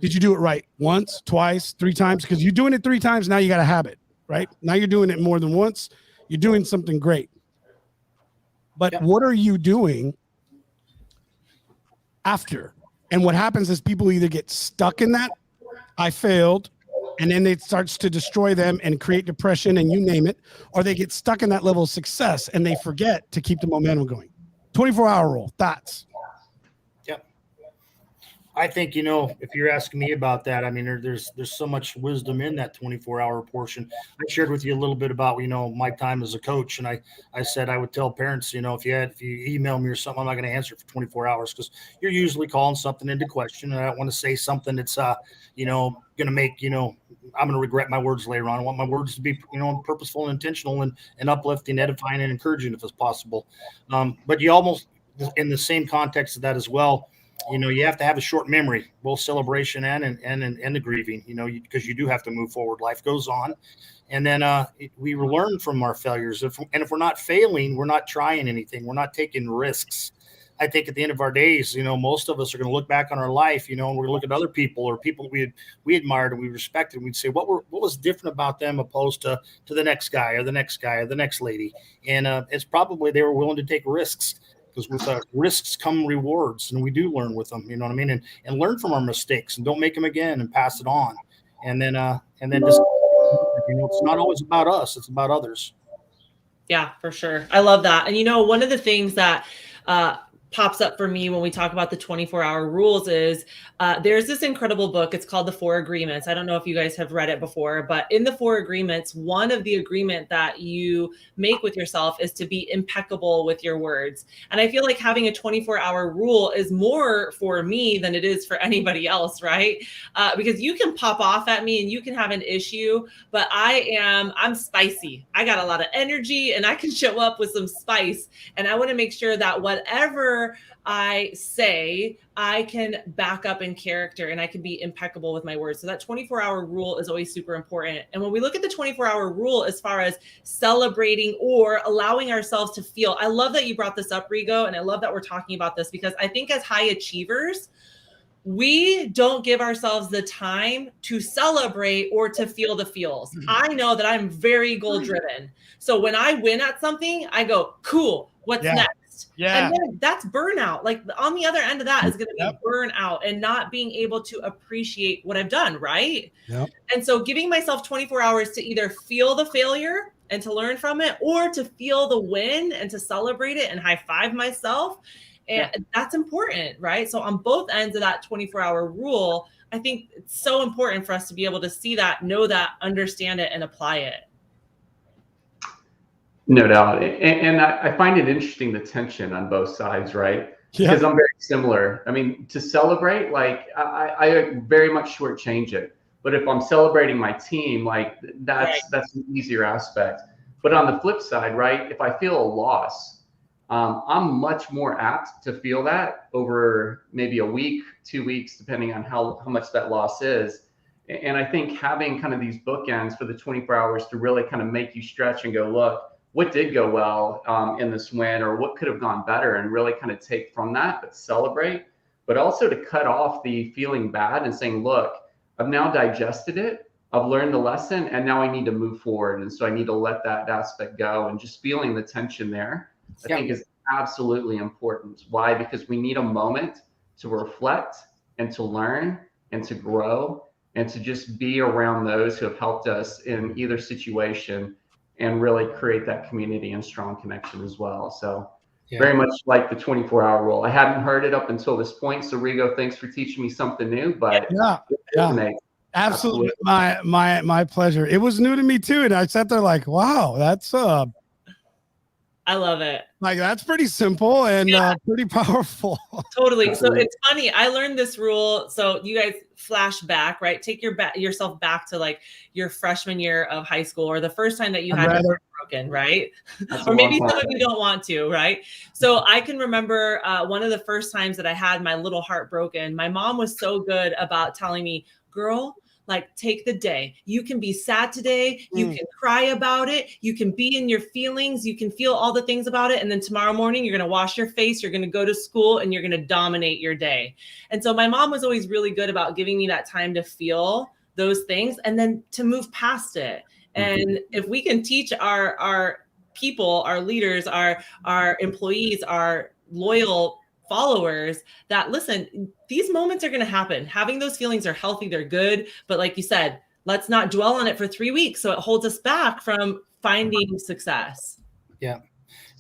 [SPEAKER 1] Did you do it right once, twice, 3 times? Because you're doing it 3 times, now you got a habit, right? Now you're doing it more than once. You're doing something great. But what are you doing after? And what happens is people either get stuck in that, I failed, and then it starts to destroy them and create depression and you name it, or they get stuck in that level of success and they forget to keep the momentum going. 24-hour rule, thoughts?
[SPEAKER 3] I think, if you're asking me about that, I mean, there's so much wisdom in that 24-hour portion. I shared with you a little bit about, my time as a coach. And I said, I would tell parents, if you email me or something, I'm not going to answer for 24 hours because you're usually calling something into question. And I don't want to say something that's, going to make, I'm going to regret my words later on. I want my words to be, purposeful and intentional and uplifting, edifying, and encouraging if it's possible. But you almost, in the same context of that as well, you have to have a short memory, both celebration and the grieving, because you do have to move forward. Life goes on. And then we learn from our failures. If we're not failing, we're not trying anything. We're not taking risks. I think at the end of our days, most of us are going to look back on our life, and we're going to look at other people or people we admired and we respected. And we'd say, what was different about them opposed to the next guy or the next guy or the next lady? And it's probably they were willing to take risks. Because with risks come rewards, and we do learn with them, you know what I mean? And learn from our mistakes and don't make them again and pass it on. And then just, it's not always about us, it's about others.
[SPEAKER 2] Yeah, for sure. I love that. And one of the things that pops up for me when we talk about the 24-hour rules is there's this incredible book. It's called The Four Agreements. I don't know if you guys have read it before, but in the Four Agreements, one of the agreement that you make with yourself is to be impeccable with your words. And I feel like having a 24-hour rule is more for me than it is for anybody else, right? Because you can pop off at me and you can have an issue, but I'm spicy. I got a lot of energy and I can show up with some spice. And I want to make sure that whatever I say, I can back up in character and I can be impeccable with my words. So that 24-hour rule is always super important. And when we look at the 24-hour rule, as far as celebrating or allowing ourselves to feel, I love that you brought this up, Rigo. And I love that we're talking about this because I think as high achievers, we don't give ourselves the time to celebrate or to feel the feels. I know that I'm very goal driven. So when I win at something, I go, cool, what's next?
[SPEAKER 1] Yeah.
[SPEAKER 2] And then that's burnout. Like on the other end of that is going to be burnout and not being able to appreciate what I've done. Right.
[SPEAKER 1] Yep.
[SPEAKER 2] And so giving myself 24 hours to either feel the failure and to learn from it, or to feel the win and to celebrate it and high five myself. And that's important, right? So on both ends of that 24-hour rule, I think it's so important for us to be able to see that, know that, understand it, and apply it.
[SPEAKER 4] No doubt. And I find it interesting, the tension on both sides, right? Because I'm very similar. I mean, to celebrate, like I very much shortchange it. But if I'm celebrating my team, like that's an easier aspect. But on the flip side, right, if I feel a loss, I'm much more apt to feel that over maybe a week, 2 weeks, depending on how much that loss is. And I think having kind of these bookends for the 24 hours to really kind of make you stretch and go, look, what did go well in this win, or what could have gone better, and really kind of take from that, but celebrate, but also to cut off the feeling bad and saying, look, I've now digested it. I've learned the lesson, and now I need to move forward. And so I need to let that aspect go, and just feeling the tension there, I think is absolutely important. Why? Because we need a moment to reflect and to learn and to grow and to just be around those who have helped us in either situation and really create that community and strong connection as well. So very much like the 24-hour rule. I hadn't heard it up until this point. So Rigo, thanks for teaching me something new, but
[SPEAKER 1] absolutely. My pleasure. It was new to me too. And I sat there like, wow, that's
[SPEAKER 2] I love it.
[SPEAKER 1] Like that's pretty simple and pretty powerful.
[SPEAKER 2] Totally. So it's funny. I learned this rule. So you guys flash back, right? Take yourself back to like your freshman year of high school, or the first time that you had your heart broken, right? Or maybe some of you don't want to, right? So I can remember one of the first times that I had my little heart broken. My mom was so good about telling me, girl, like take the day. You can be sad today. You can cry about it. You can be in your feelings. You can feel all the things about it. And then tomorrow morning, you're going to wash your face. You're going to go to school and you're going to dominate your day. And so my mom was always really good about giving me that time to feel those things and then to move past it. And if we can teach our people, our leaders, our employees, our loyal followers that, listen, these moments are going to happen. Having those feelings are healthy. They're good. But like you said, let's not dwell on it for 3 weeks. So it holds us back from finding success.
[SPEAKER 3] Yeah.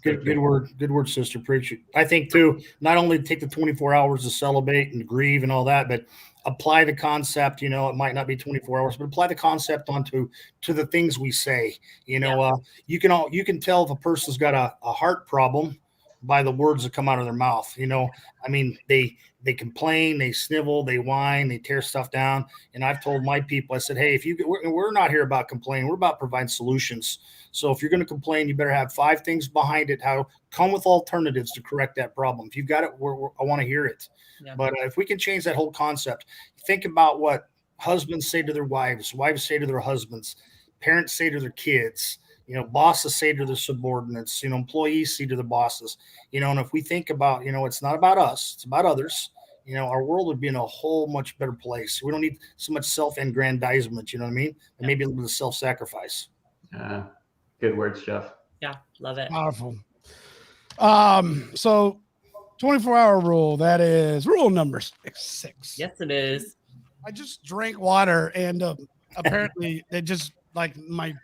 [SPEAKER 3] Good word, sister. Preach it. I think too, not only take the 24 hours to celebrate and grieve and all that, but apply the concept. You know, it might not be 24 hours, but apply the concept onto the things we say. You know, you can tell if a person's got a heart problem by the words that come out of their mouth. You know, I mean, they complain, they snivel, they whine, they tear stuff down. And I've told my people, I said, hey, we're not here about complaining. We're about providing solutions. So if you're going to complain, you better have 5 things behind it. Come with alternatives to correct that problem. If you've got it, I want to hear it. Yeah. But if we can change that whole concept, think about what husbands say to their wives say to their husbands, parents say to their kids, you know, bosses say to their subordinates, you know, employees say to the bosses, you know, and if we think about, you know, it's not about us, it's about others, you know, our world would be in a whole much better place. We don't need so much self-aggrandizement, you know what I mean? And maybe a little bit of self-sacrifice.
[SPEAKER 4] Good words, Jeff.
[SPEAKER 2] Yeah, love it.
[SPEAKER 1] Powerful. So 24-hour rule, that is rule number 6.
[SPEAKER 2] Yes, it is.
[SPEAKER 1] I just drank water and apparently it just like my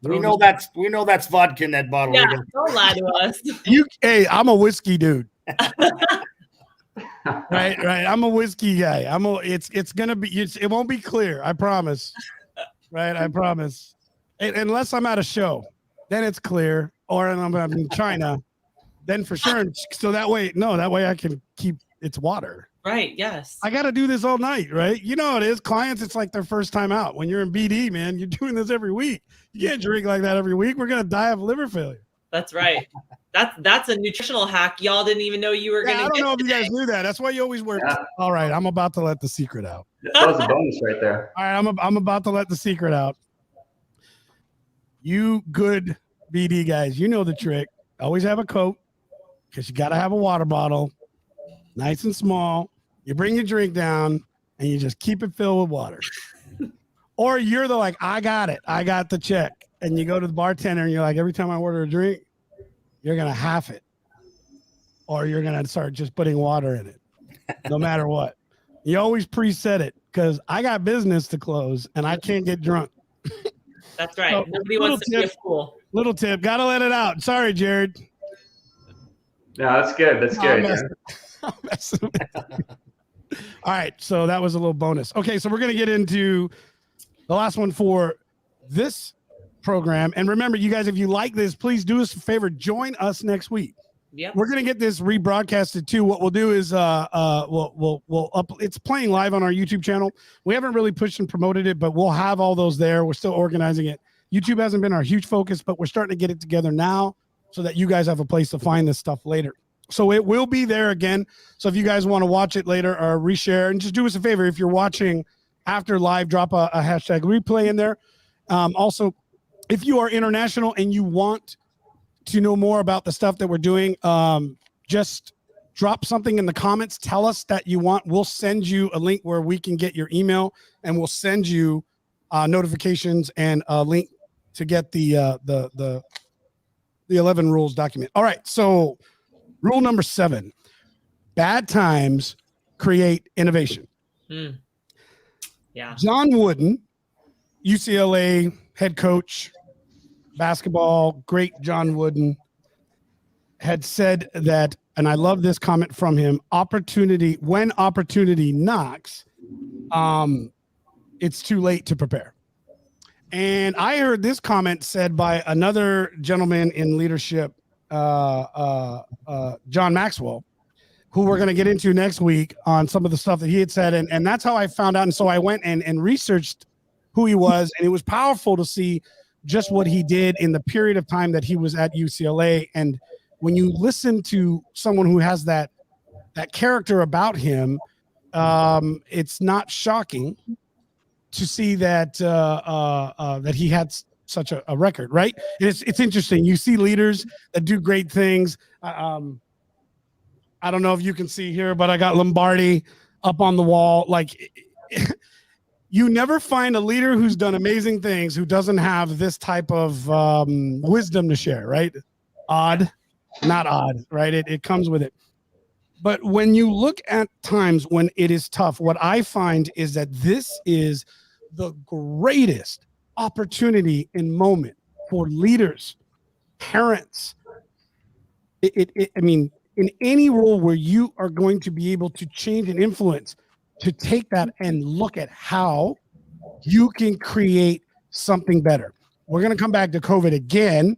[SPEAKER 3] we know that's vodka in that bottle.
[SPEAKER 2] Yeah, don't lie to us.
[SPEAKER 1] Hey, I'm a whiskey dude. Right. I'm a whiskey guy. It's gonna be. It won't be clear. I promise. Right. I promise. Unless I'm at a show, then it's clear. Or I'm in China, then for sure. So that way I can keep it's water.
[SPEAKER 2] Right. Yes.
[SPEAKER 1] I got to do this all night, right? You know how it is. Clients, it's like their first time out. When you're in BD, man, you're doing this every week. You can't drink like that every week. We're gonna die of liver failure.
[SPEAKER 2] That's right. That's a nutritional hack. Y'all didn't even know you were going to.
[SPEAKER 1] I don't know if you guys knew that. That's why you always work. Yeah. All right, I'm about to let the secret out.
[SPEAKER 4] That was a bonus right there.
[SPEAKER 1] All right, I'm about to let the secret out. You good BD guys, you know the trick. Always have a coat because you got to have a water bottle, nice and small. You bring your drink down and you just keep it filled with water. Or you're I got it. I got the check. And you go to the bartender and you're like, every time I order a drink, you're going to half it. Or you're going to start just putting water in it, no matter what. You always preset it because I got business to close and I can't get drunk.
[SPEAKER 2] That's right. So, nobody wants to be a fool.
[SPEAKER 1] Little tip. Got to let it out. Sorry, Jared.
[SPEAKER 4] No, that's good. That's good.
[SPEAKER 1] I'm messing with you. All right. So that was a little bonus. Okay. So we're going to get into the last one for this program. And remember, you guys, if you like this, please do us a favor. Join us next week.
[SPEAKER 2] Yep.
[SPEAKER 1] We're going to get this rebroadcasted too. What we'll do is it's playing live on our YouTube channel. We haven't really pushed and promoted it, but we'll have all those there. We're still organizing it. YouTube hasn't been our huge focus, but we're starting to get it together now so that you guys have a place to find this stuff later. So it will be there again. So if you guys want to watch it later or reshare, and just do us a favor, if you're watching after live, drop a hashtag replay in there. Also, if you are international and you want to know more about the stuff that we're doing, just drop something in the comments. Tell us that you want. We'll send you a link where we can get your email, and we'll send you notifications and a link to get the 11 rules document. All right. So rule number 7, bad times create innovation.
[SPEAKER 2] Yeah.
[SPEAKER 1] John Wooden, UCLA head coach, basketball, great John Wooden, had said that, and I love this comment from him, when opportunity knocks, it's too late to prepare. And I heard this comment said by another gentleman in leadership, John Maxwell, who we're going to get into next week on some of the stuff that he had said. And that's how I found out. And so I went and researched who he was, and it was powerful to see just what he did in the period of time that he was at UCLA. And when you listen to someone who has that character about him, it's not shocking to see that that he had such a record, right? And it's interesting. You see leaders that do great things. I don't know if you can see here, but I got Lombardi up on the wall. Like, you never find a leader who's done amazing things who doesn't have this type of wisdom to share, right? Not odd, right? It comes with it. But when you look at times when it is tough, what I find is that this is the greatest opportunity and moment for leaders, parents. I mean, in any role where you are going to be able to change and influence, to take that and look at how you can create something better. We're going to come back to COVID again,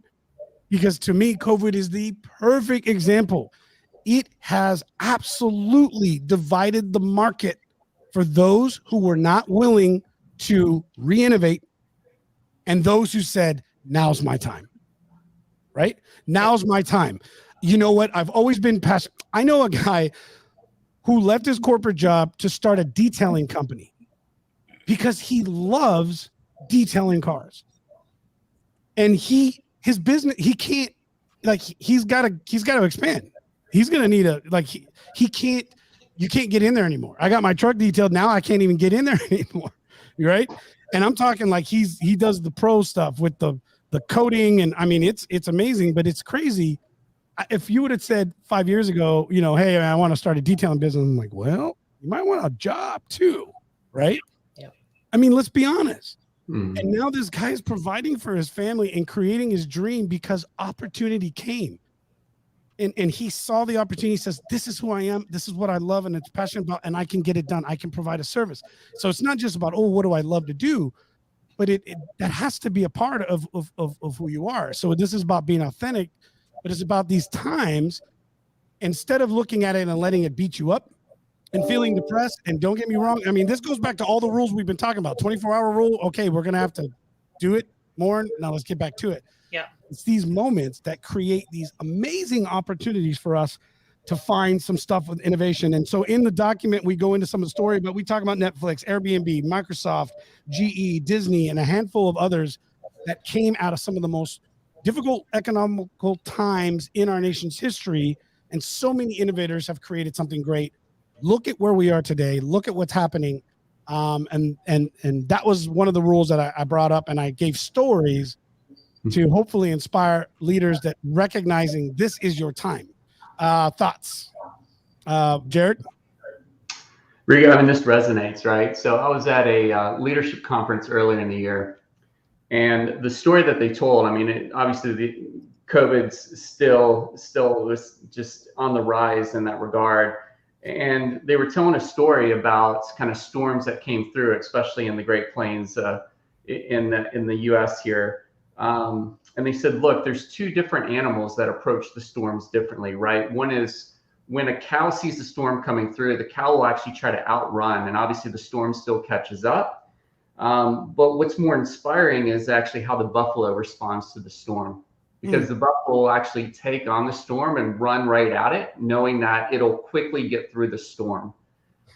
[SPEAKER 1] because to me, COVID is the perfect example. It has absolutely divided the market for those who were not willing to re-innovate and those who said, now's my time, right? Now's my time. You know what? I've always been passionate. I know a guy who left his corporate job to start a detailing company because he loves detailing cars. And his business, he can't, like, he's got to expand. He's going to need you can't get in there anymore. I got my truck detailed. Now I can't even get in there anymore. Right. And I'm talking like he does the pro stuff with the coating. And I mean, it's amazing, but it's crazy. If you would have said 5 years ago, you know, hey, I want to start a detailing business, I'm like, well, you might want a job too. Right.
[SPEAKER 2] Yeah.
[SPEAKER 1] I mean, let's be honest. And now this guy is providing for his family and creating his dream because opportunity came. And he saw the opportunity. He says, this is who I am. This is what I love and it's passionate about, and I can get it done. I can provide a service. So it's not just about, oh, what do I love to do? But that has to be a part of who you are. So this is about being authentic, but it's about these times, instead of looking at it and letting it beat you up and feeling depressed. And don't get me wrong, I mean, this goes back to all the rules we've been talking about. 24-hour rule. Okay, we're going to have to do it more. Now let's get back to it.
[SPEAKER 2] Yeah.
[SPEAKER 1] It's these moments that create these amazing opportunities for us to find some stuff with innovation. And so in the document, we go into some of the story, but we talk about Netflix, Airbnb, Microsoft, GE, Disney, and a handful of others that came out of some of the most difficult economical times in our nation's history. And so many innovators have created something great. Look at where we are today. Look at what's happening. And that was one of the rules that I brought up, and I gave stories to hopefully inspire leaders that recognizing this is your time. Thoughts, Jared?
[SPEAKER 4] Rigo, I mean, this resonates, right? So I was at a leadership conference earlier in the year, and the story that they told, I mean, obviously the COVID's still was just on the rise in that regard. And they were telling a story about kind of storms that came through, especially in the Great Plains in the U.S. here. And they said, look, there's two different animals that approach the storms differently, right? One is when a cow sees the storm coming through, the cow will actually try to outrun, and obviously the storm still catches up. But what's more inspiring is actually how the buffalo responds to the storm, because the buffalo will actually take on the storm and run right at it, knowing that it'll quickly get through the storm,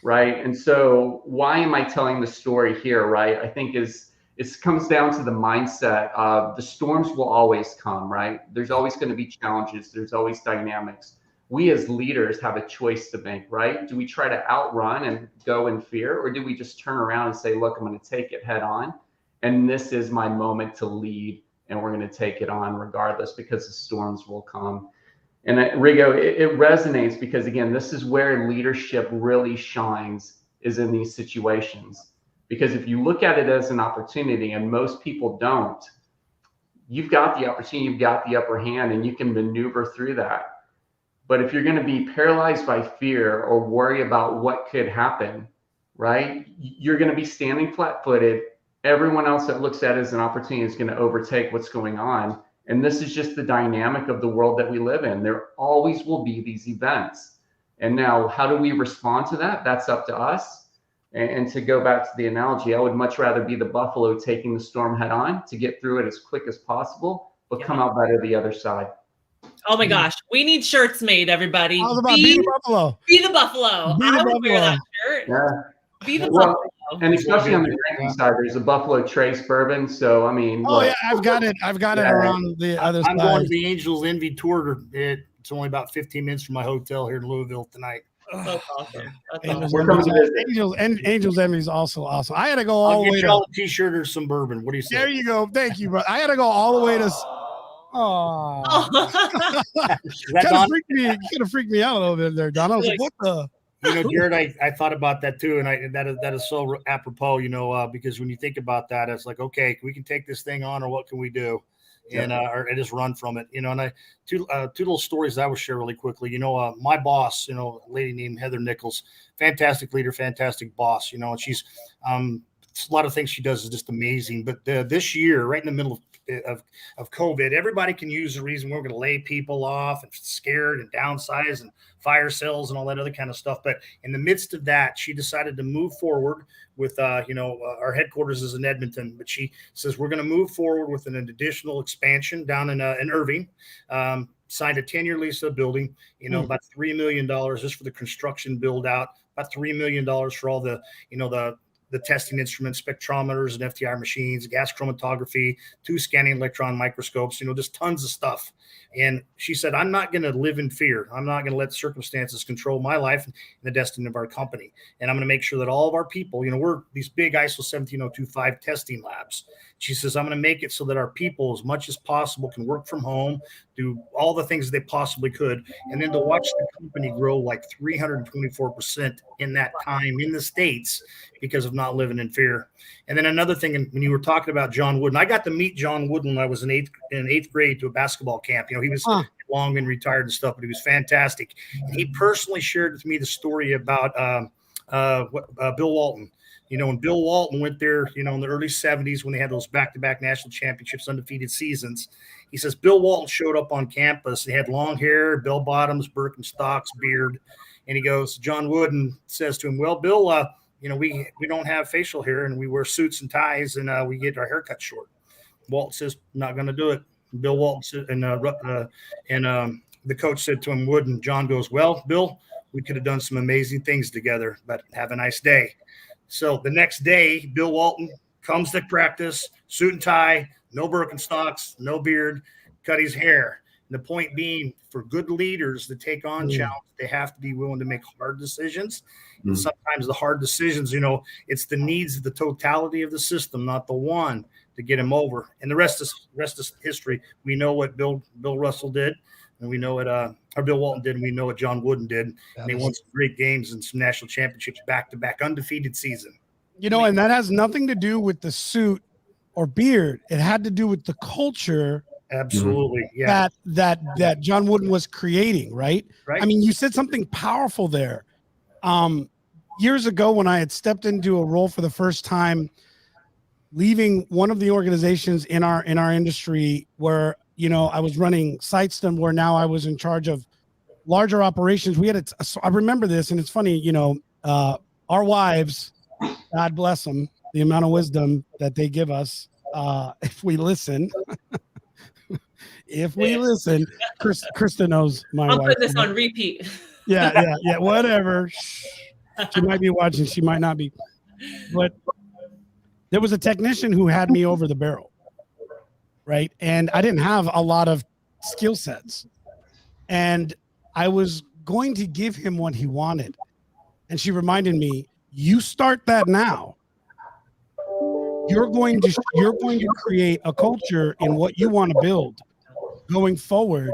[SPEAKER 4] right? And so why am I telling the story here, right? I think it comes down to the mindset of the storms will always come, right? There's always going to be challenges. There's always dynamics. We as leaders have a choice to make, right? Do we try to outrun and go in fear, or do we just turn around and say, look, I'm going to take it head on, and this is my moment to lead, and we're going to take it on regardless, because the storms will come. And Rigo, it resonates because, again, this is where leadership really shines, is in these situations. Because if you look at it as an opportunity, and most people don't, you've got the opportunity, you've got the upper hand, and you can maneuver through that. But if you're going to be paralyzed by fear or worry about what could happen, right, you're going to be standing flat-footed. Everyone else that looks at it as an opportunity is going to overtake what's going on. And this is just the dynamic of the world that we live in. There always will be these events. And now, how do we respond to that? That's up to us. And to go back to the analogy, I would much rather be the buffalo taking the storm head on to get through it as quick as possible, but come out better the other side.
[SPEAKER 2] Oh my gosh, we need shirts made, everybody.
[SPEAKER 1] I was about be the buffalo.
[SPEAKER 2] Be the buffalo. I would wear that shirt.
[SPEAKER 4] Yeah.
[SPEAKER 2] Be the buffalo.
[SPEAKER 4] And especially on the drinking side, there's a Buffalo Trace bourbon. So I mean,
[SPEAKER 1] yeah, I've got it around the other side.
[SPEAKER 3] I'm going to the Angels Envy tour. It's only about 15 minutes from my hotel here in Louisville tonight.
[SPEAKER 2] That's awesome.
[SPEAKER 1] Angels Envy is also awesome. I had to go all the way to
[SPEAKER 3] a t-shirt or some bourbon. What do you say?
[SPEAKER 1] There you go. Thank you, bro. I had to go all the way to. You kind of freaked me out a little bit there, Don. I was like, what the?
[SPEAKER 3] Jared, I thought about that too, and that is so apropos, because when you think about that, it's like, okay, we can take this thing on, or what can we do, and or just run from it, And two little stories that I will share really quickly. My boss, a lady named Heather Nichols, fantastic leader, fantastic boss. And she's a lot of things she does is just amazing. But this year, right in the middle of COVID, everybody can use the reason we're going to lay people off and scared and downsize and fire sales and all that other kind of stuff. But in the midst of that, she decided to move forward with, our headquarters is in Edmonton, but she says, we're going to move forward with an additional expansion down in Irving, signed a 10-year lease of the building, about $3 million just for the construction build out, about $3 million for all the testing instruments, spectrometers and FTIR machines, gas chromatography, 2 scanning electron microscopes, just tons of stuff. And she said, I'm not going to live in fear. I'm not going to let circumstances control my life and the destiny of our company. And I'm going to make sure that all of our people, we're these big ISO 17025 testing labs. She says, I'm going to make it so that our people, as much as possible, can work from home, do all the things they possibly could. And then to watch the company grow like 324% in that time in the States because of not living in fear. And then another thing, when you were talking about John Wooden, I got to meet John Wooden when I was in eighth grade to a basketball camp. He was long been retired and stuff, but he was fantastic. And he personally shared with me the story about Bill Walton. When Bill Walton went there, in the early 70s when they had those back-to-back national championships, undefeated seasons, he says Bill Walton showed up on campus. He had long hair, bell bottoms, Birkenstocks, beard. And he goes, John Wooden says to him, well, Bill, we don't have facial hair and we wear suits and ties and we get our hair cut short. Walton says, not going to do it. Bill Walton said, and the coach said to him, Wooden, John goes, well, Bill, we could have done some amazing things together, but have a nice day. So the next day, Bill Walton comes to practice, suit and tie, no Birkenstocks, no beard, cut his hair. And the point being, for good leaders to take on challenge, they have to be willing to make hard decisions. And sometimes the hard decisions, it's the needs of the totality of the system, not the one, to get him over. And the rest is history. We know what Bill Russell did, and we know what or Bill Walton did, and we know what John Wooden did. And they won some great games and some national championships back-to-back, undefeated season.
[SPEAKER 1] And that has nothing to do with the suit or beard. It had to do with the culture.
[SPEAKER 3] Absolutely. Yeah.
[SPEAKER 1] That John Wooden was creating, right? I mean, you said something powerful there. Years ago, when I had stepped into a role for the first time, leaving one of the organizations in our industry where, I was running Sightstem, where now I was in charge of larger operations. We had I remember this, and it's funny, our wives, God bless them, the amount of wisdom that they give us, if we listen. If we listen, Krista knows my wife.
[SPEAKER 2] I'll put this on repeat.
[SPEAKER 1] Yeah, whatever. She might be watching, she might not be. But there was a technician who had me over the barrel, right? And I didn't have a lot of skill sets. And I was going to give him what he wanted. And she reminded me, you start that now. You're going to create a culture in what you want to build going forward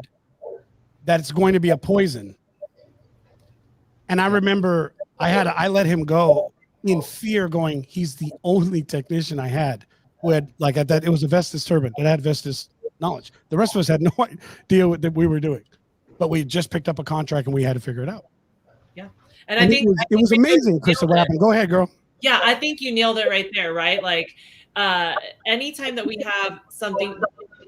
[SPEAKER 1] that's going to be a poison. And I remember I let him go in fear, going, he's the only technician I had who had, like, at that, it was a Vestas turbine that had Vestas knowledge. The rest of us had no idea what we were doing, but we just picked up a contract and we had to figure it out.
[SPEAKER 2] Yeah. And I think
[SPEAKER 1] it was amazing, Krista, what happened. Go ahead, girl.
[SPEAKER 2] Yeah, I think you nailed it right there, right? Like, anytime that we have something,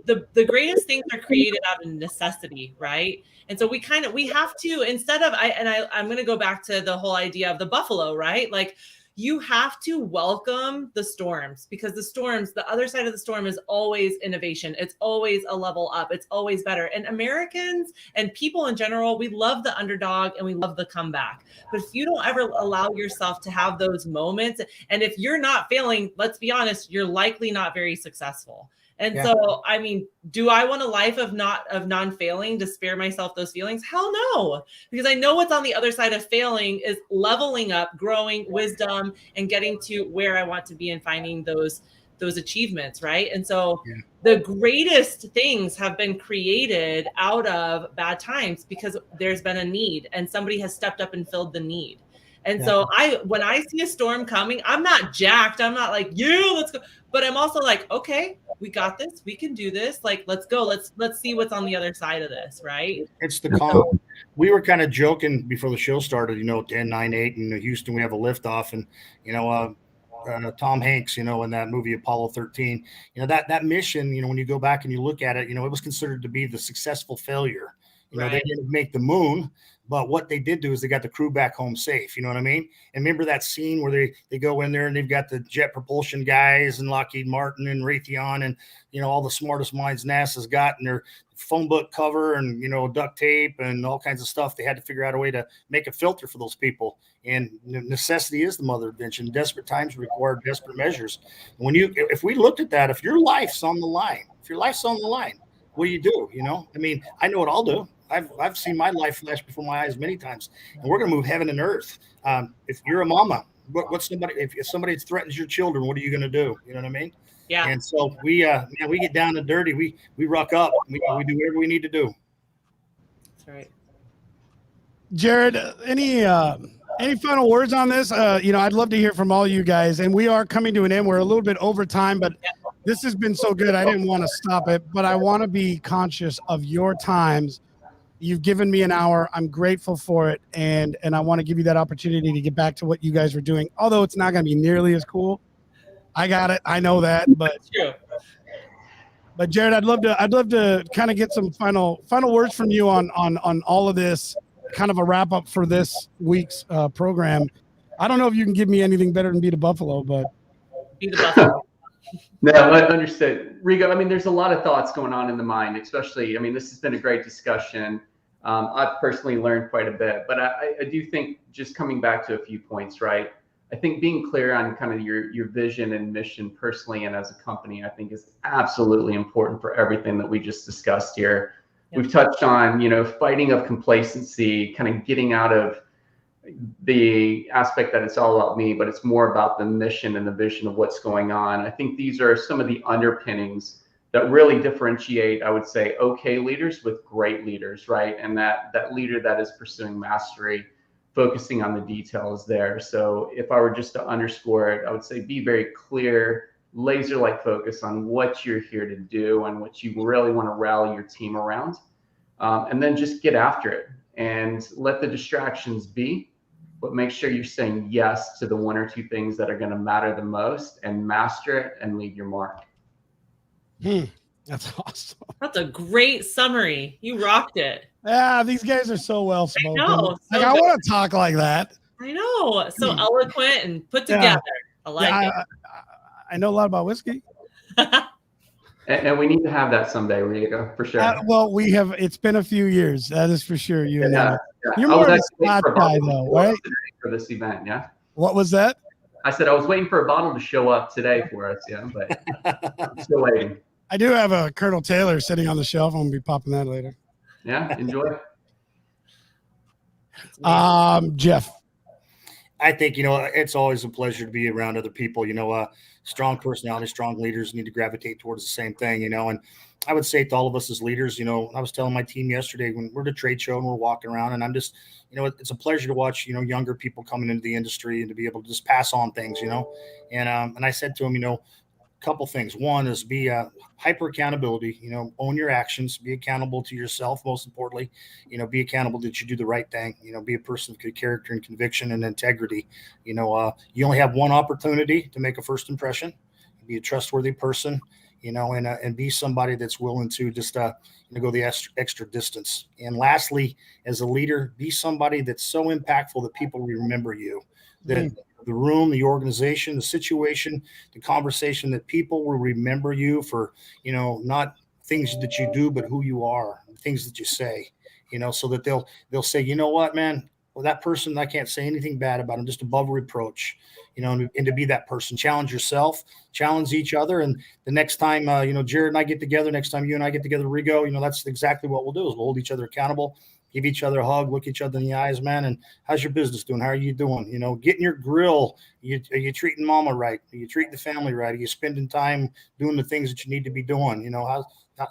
[SPEAKER 2] the greatest things are created out of necessity, right? And so we have to, instead of, I'm going to go back to the whole idea of the buffalo, right? Like, you have to welcome the storms, because the other side of the storm is always innovation. It's always a level up. It's always better. And Americans and people in general, we love the underdog and we love the comeback. But if you don't ever allow yourself to have those moments, and if you're not failing, let's be honest, you're likely not very successful. And so, I mean, do I want a life of non-failing to spare myself those feelings? Hell no, because I know what's on the other side of failing is leveling up, growing, wisdom, and getting to where I want to be and finding those achievements, right? And so the greatest things have been created out of bad times because there's been a need and somebody has stepped up and filled the need. And so when I see a storm coming, I'm not jacked. I'm not like, let's go. But I'm also like, okay, we got this. We can do this. Like, let's go. Let's see what's on the other side of this, right?
[SPEAKER 3] It's the calm. We were kind of joking before the show started, 10, 9, 8, and Houston, we have a liftoff. And, Tom Hanks, in that movie Apollo 13, that mission, when you go back and you look at it, it was considered to be the successful failure. They didn't make the moon, but what they did do is they got the crew back home safe. You know what I mean? And remember that scene where they go in there and they've got the jet propulsion guys and Lockheed Martin and Raytheon and, all the smartest minds NASA's got in their phone book cover and, duct tape and all kinds of stuff. They had to figure out a way to make a filter for those people. And necessity is the mother of invention. Desperate times require desperate measures. And if we looked at that, if your life's on the line, what do you do? I mean, I know what I'll do. I've seen my life flash before my eyes many times, and we're going to move heaven and earth. If you're a mama, if somebody threatens your children, what are you going to do? You know what I mean? Yeah. And so we get down and dirty. We ruck up. We do whatever we need to do.
[SPEAKER 2] That's right.
[SPEAKER 1] Jared, any final words on this? I'd love to hear from all you guys, and we are coming to an end. We're a little bit over time, but this has been so good. I didn't want to stop it, but I want to be conscious of your times You've given me an hour. I'm grateful for it. And I want to give you that opportunity to get back to what you guys were doing. Although it's not going to be nearly as cool. I got it. I know that, but
[SPEAKER 2] True.
[SPEAKER 1] But Jared, I'd love to kind of get some final words from you on all of this, kind of a wrap up for this week's program. I don't know if you can give me anything better than Be the Buffalo, but
[SPEAKER 2] Be the Buffalo.
[SPEAKER 4] No, I understood. Rigo, I mean, there's a lot of thoughts going on in the mind, especially, I mean, this has been a great discussion. I've personally learned quite a bit, but I do think just coming back to a few points, right? I think being clear on kind of your vision and mission personally and as a company, I think is absolutely important for everything that we just discussed here. Yep. We've touched on, fighting of complacency, kind of getting out of the aspect that it's all about me, but it's more about the mission and the vision of what's going on. I think these are some of the underpinnings that really differentiate, I would say, okay leaders with great leaders, right? And that leader that is pursuing mastery, focusing on the details there. So if I were just to underscore it, I would say be very clear, laser-like focus on what you're here to do and what you really want to rally your team around. And then just get after it and let the distractions be, but make sure you're saying yes to the one or two things that are going to matter the most and master it and leave your mark.
[SPEAKER 1] That's awesome.
[SPEAKER 2] That's a great summary. You rocked it.
[SPEAKER 1] Yeah, these guys are so well spoken.
[SPEAKER 2] I know.
[SPEAKER 1] Like, I want to talk like that.
[SPEAKER 2] I know. So eloquent and put together. I like it.
[SPEAKER 1] I know a lot about whiskey.
[SPEAKER 4] And we need to have that someday, Rigo, for sure.
[SPEAKER 1] Well, we have. It's been a few years. That is for sure. You and I.
[SPEAKER 4] Yeah.
[SPEAKER 1] You're more of a Scott guy, though, right?
[SPEAKER 4] For this event, yeah.
[SPEAKER 1] What was that?
[SPEAKER 4] I said I was waiting for a bottle to show up today for us, yeah, but I'm still waiting.
[SPEAKER 1] I do have a Colonel Taylor sitting on the shelf. I'm gonna be popping that later.
[SPEAKER 4] Yeah, enjoy.
[SPEAKER 1] Jeff.
[SPEAKER 3] I think, it's always a pleasure to be around other people. Strong personality, strong leaders need to gravitate towards the same thing, and I would say to all of us as leaders, I was telling my team yesterday when we're at a trade show and we're walking around, and I'm just, it's a pleasure to watch, younger people coming into the industry and to be able to just pass on things, and I said to them, a couple things. One is be hyper accountability, own your actions, be accountable to yourself. Most importantly, be accountable that you do the right thing, be a person of good character and conviction and integrity. You only have one opportunity to make a first impression, be a trustworthy person, and be somebody that's willing to just, go the extra distance. And lastly, as a leader, be somebody that's so impactful that people remember you, that the room, the organization, the situation, the conversation, that people will remember you for, not things that you do, but who you are, things that you say, so that they'll say, you know what, man, well, that person, I can't say anything bad about him, just above reproach, and to be that person. Challenge yourself, challenge each other. And the next time, Jared and I get together, next time you and I get together, Rigo, that's exactly what we'll do is we'll hold each other accountable, give each other a hug, look each other in the eyes, man. And how's your business doing? How are you doing? Get in your grill. Are you treating mama right? Are you treating the family right? Are you spending time doing the things that you need to be doing?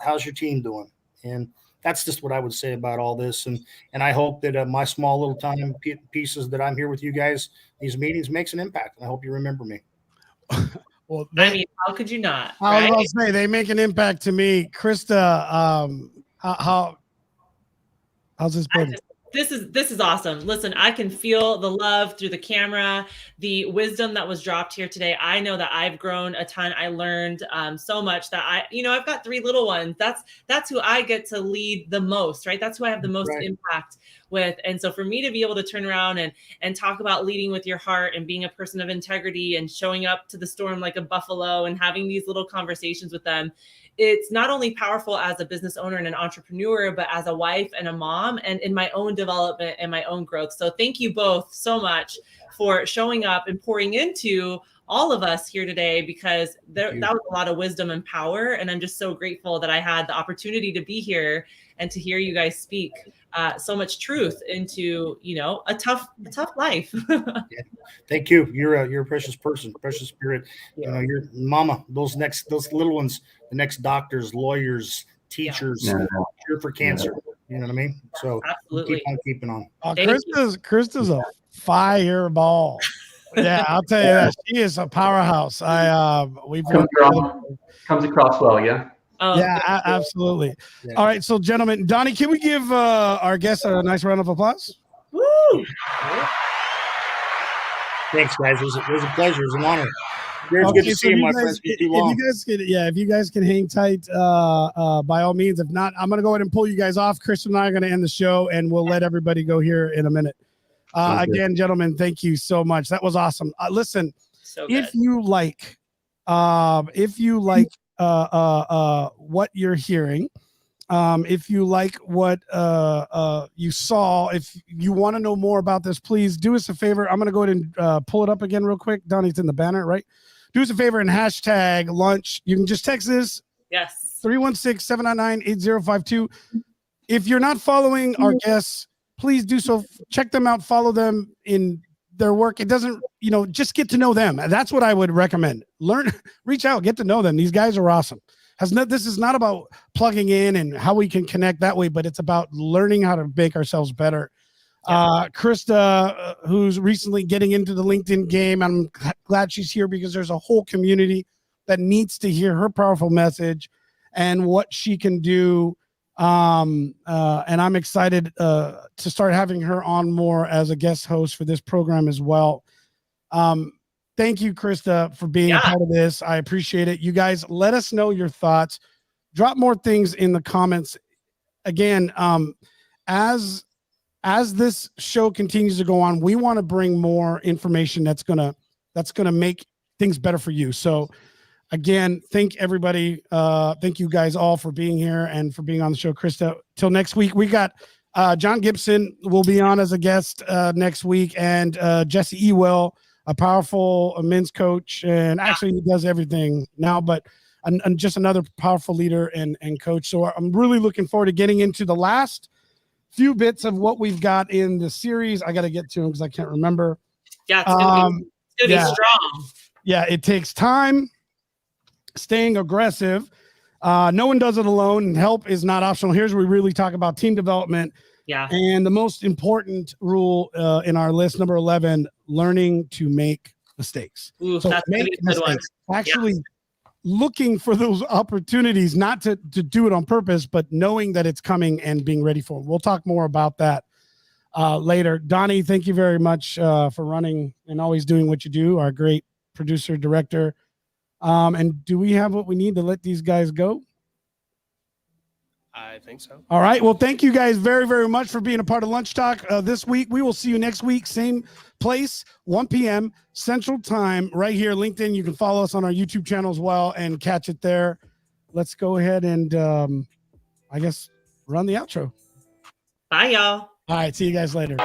[SPEAKER 3] How's your team doing? And that's just what I would say about all this. And I hope that my small little time pieces that I'm here with you guys, these meetings makes an impact. And I hope you remember me.
[SPEAKER 1] Well,
[SPEAKER 2] how could you not?
[SPEAKER 1] I was about to say they make an impact to me. Krista, how's this been?
[SPEAKER 2] This is awesome. Listen, I can feel the love through the camera, the wisdom that was dropped here today. I know that I've grown a ton. I learned so much that I've got 3 little ones. That's who I get to lead the most, right? That's who I have the most impact with. And so for me to be able to turn around and talk about leading with your heart and being a person of integrity and showing up to the storm like a buffalo and having these little conversations with them, it's not only powerful as a business owner and an entrepreneur, but as a wife and a mom and in my own development and my own growth. So thank you both so much for showing up and pouring into all of us here today, because that was a lot of wisdom and power. And I'm just so grateful that I had the opportunity to be here and to hear you guys speak so much truth into, a tough life.
[SPEAKER 3] Thank you. You're a precious person, precious spirit. Your mama, those little ones, the next doctors, lawyers, teachers, cure for cancer. You know what I mean? So
[SPEAKER 2] absolutely,
[SPEAKER 3] keep on keeping on.
[SPEAKER 1] Krista's a fireball. Yeah, I'll tell you that. She is a powerhouse. We've
[SPEAKER 4] comes across well, yeah.
[SPEAKER 2] Oh,
[SPEAKER 1] Yeah, absolutely.
[SPEAKER 3] Yeah.
[SPEAKER 1] All right, so gentlemen, Donnie, can we give our guests a nice round of applause?
[SPEAKER 2] woo!
[SPEAKER 3] Thanks, guys. It was a pleasure. It was an honor. It's good to see you, my friends.
[SPEAKER 1] If you guys can hang tight, by all means. If not, I'm going to go ahead and pull you guys off. Chris and I are going to end the show, and we'll let everybody go here in a minute. Again, gentlemen, thank you so much. That was awesome. Listen, if you like what you're hearing, if you like what you saw, if you want to know more about this, please do us a favor. I'm going to go ahead and pull it up again real quick. Donnie's in the banner, right? Do us a favor and hashtag lunch. You can just text this.
[SPEAKER 2] Yes.
[SPEAKER 1] 316-799-8052. If you're not following our guests, please do so. Check them out. Follow them in their work. It doesn't, just get to know them. That's what I would recommend. Reach out, get to know them. These guys are awesome. This is not about plugging in and how we can connect that way, but it's about learning how to make ourselves better. Krista, who's recently getting into the LinkedIn game, I'm glad she's here because there's a whole community that needs to hear her powerful message and what she can do. And I'm excited to start having her on more as a guest host for this program as well. Thank you, Krista, for being a part of this. I appreciate it. You guys, let us know your thoughts. Drop more things in the comments. Again, as this show continues to go on, we want to bring more information that's gonna make things better for you. So again, thank everybody. Thank you guys all for being here and for being on the show. Krista, till next week. We got John Gibson will be on as a guest next week, and Jesse Ewell, a powerful men's coach, and actually he does everything now, but and just another powerful leader and coach. So I'm really looking forward to getting into the last few bits of what we've got in the series. I got to get to them because I can't remember.
[SPEAKER 2] Yeah, it's gonna be strong.
[SPEAKER 1] Yeah, it takes time, staying aggressive. No one does it alone, and help is not optional. Here's where we really talk about team development.
[SPEAKER 2] Yeah.
[SPEAKER 1] And the most important rule in our list, number 11, learning to make mistakes.
[SPEAKER 2] Ooh,
[SPEAKER 1] so
[SPEAKER 2] that's make mistakes.
[SPEAKER 1] Actually looking for those opportunities, not to do it on purpose, but knowing that it's coming and being ready for it. We'll talk more about that later. Donnie, thank you very much for running and always doing what you do. Our great producer, director. And do we have what we need to let these guys go?
[SPEAKER 5] I think so.
[SPEAKER 1] All right. Well, thank you guys very, very much for being a part of Lunch Talk this week. We will see you next week. Same place, 1 p.m. Central Time, right here. LinkedIn. You can follow us on our YouTube channel as well and catch it there. Let's go ahead and, I guess, run the outro.
[SPEAKER 2] Bye, y'all.
[SPEAKER 1] All right. See you guys later.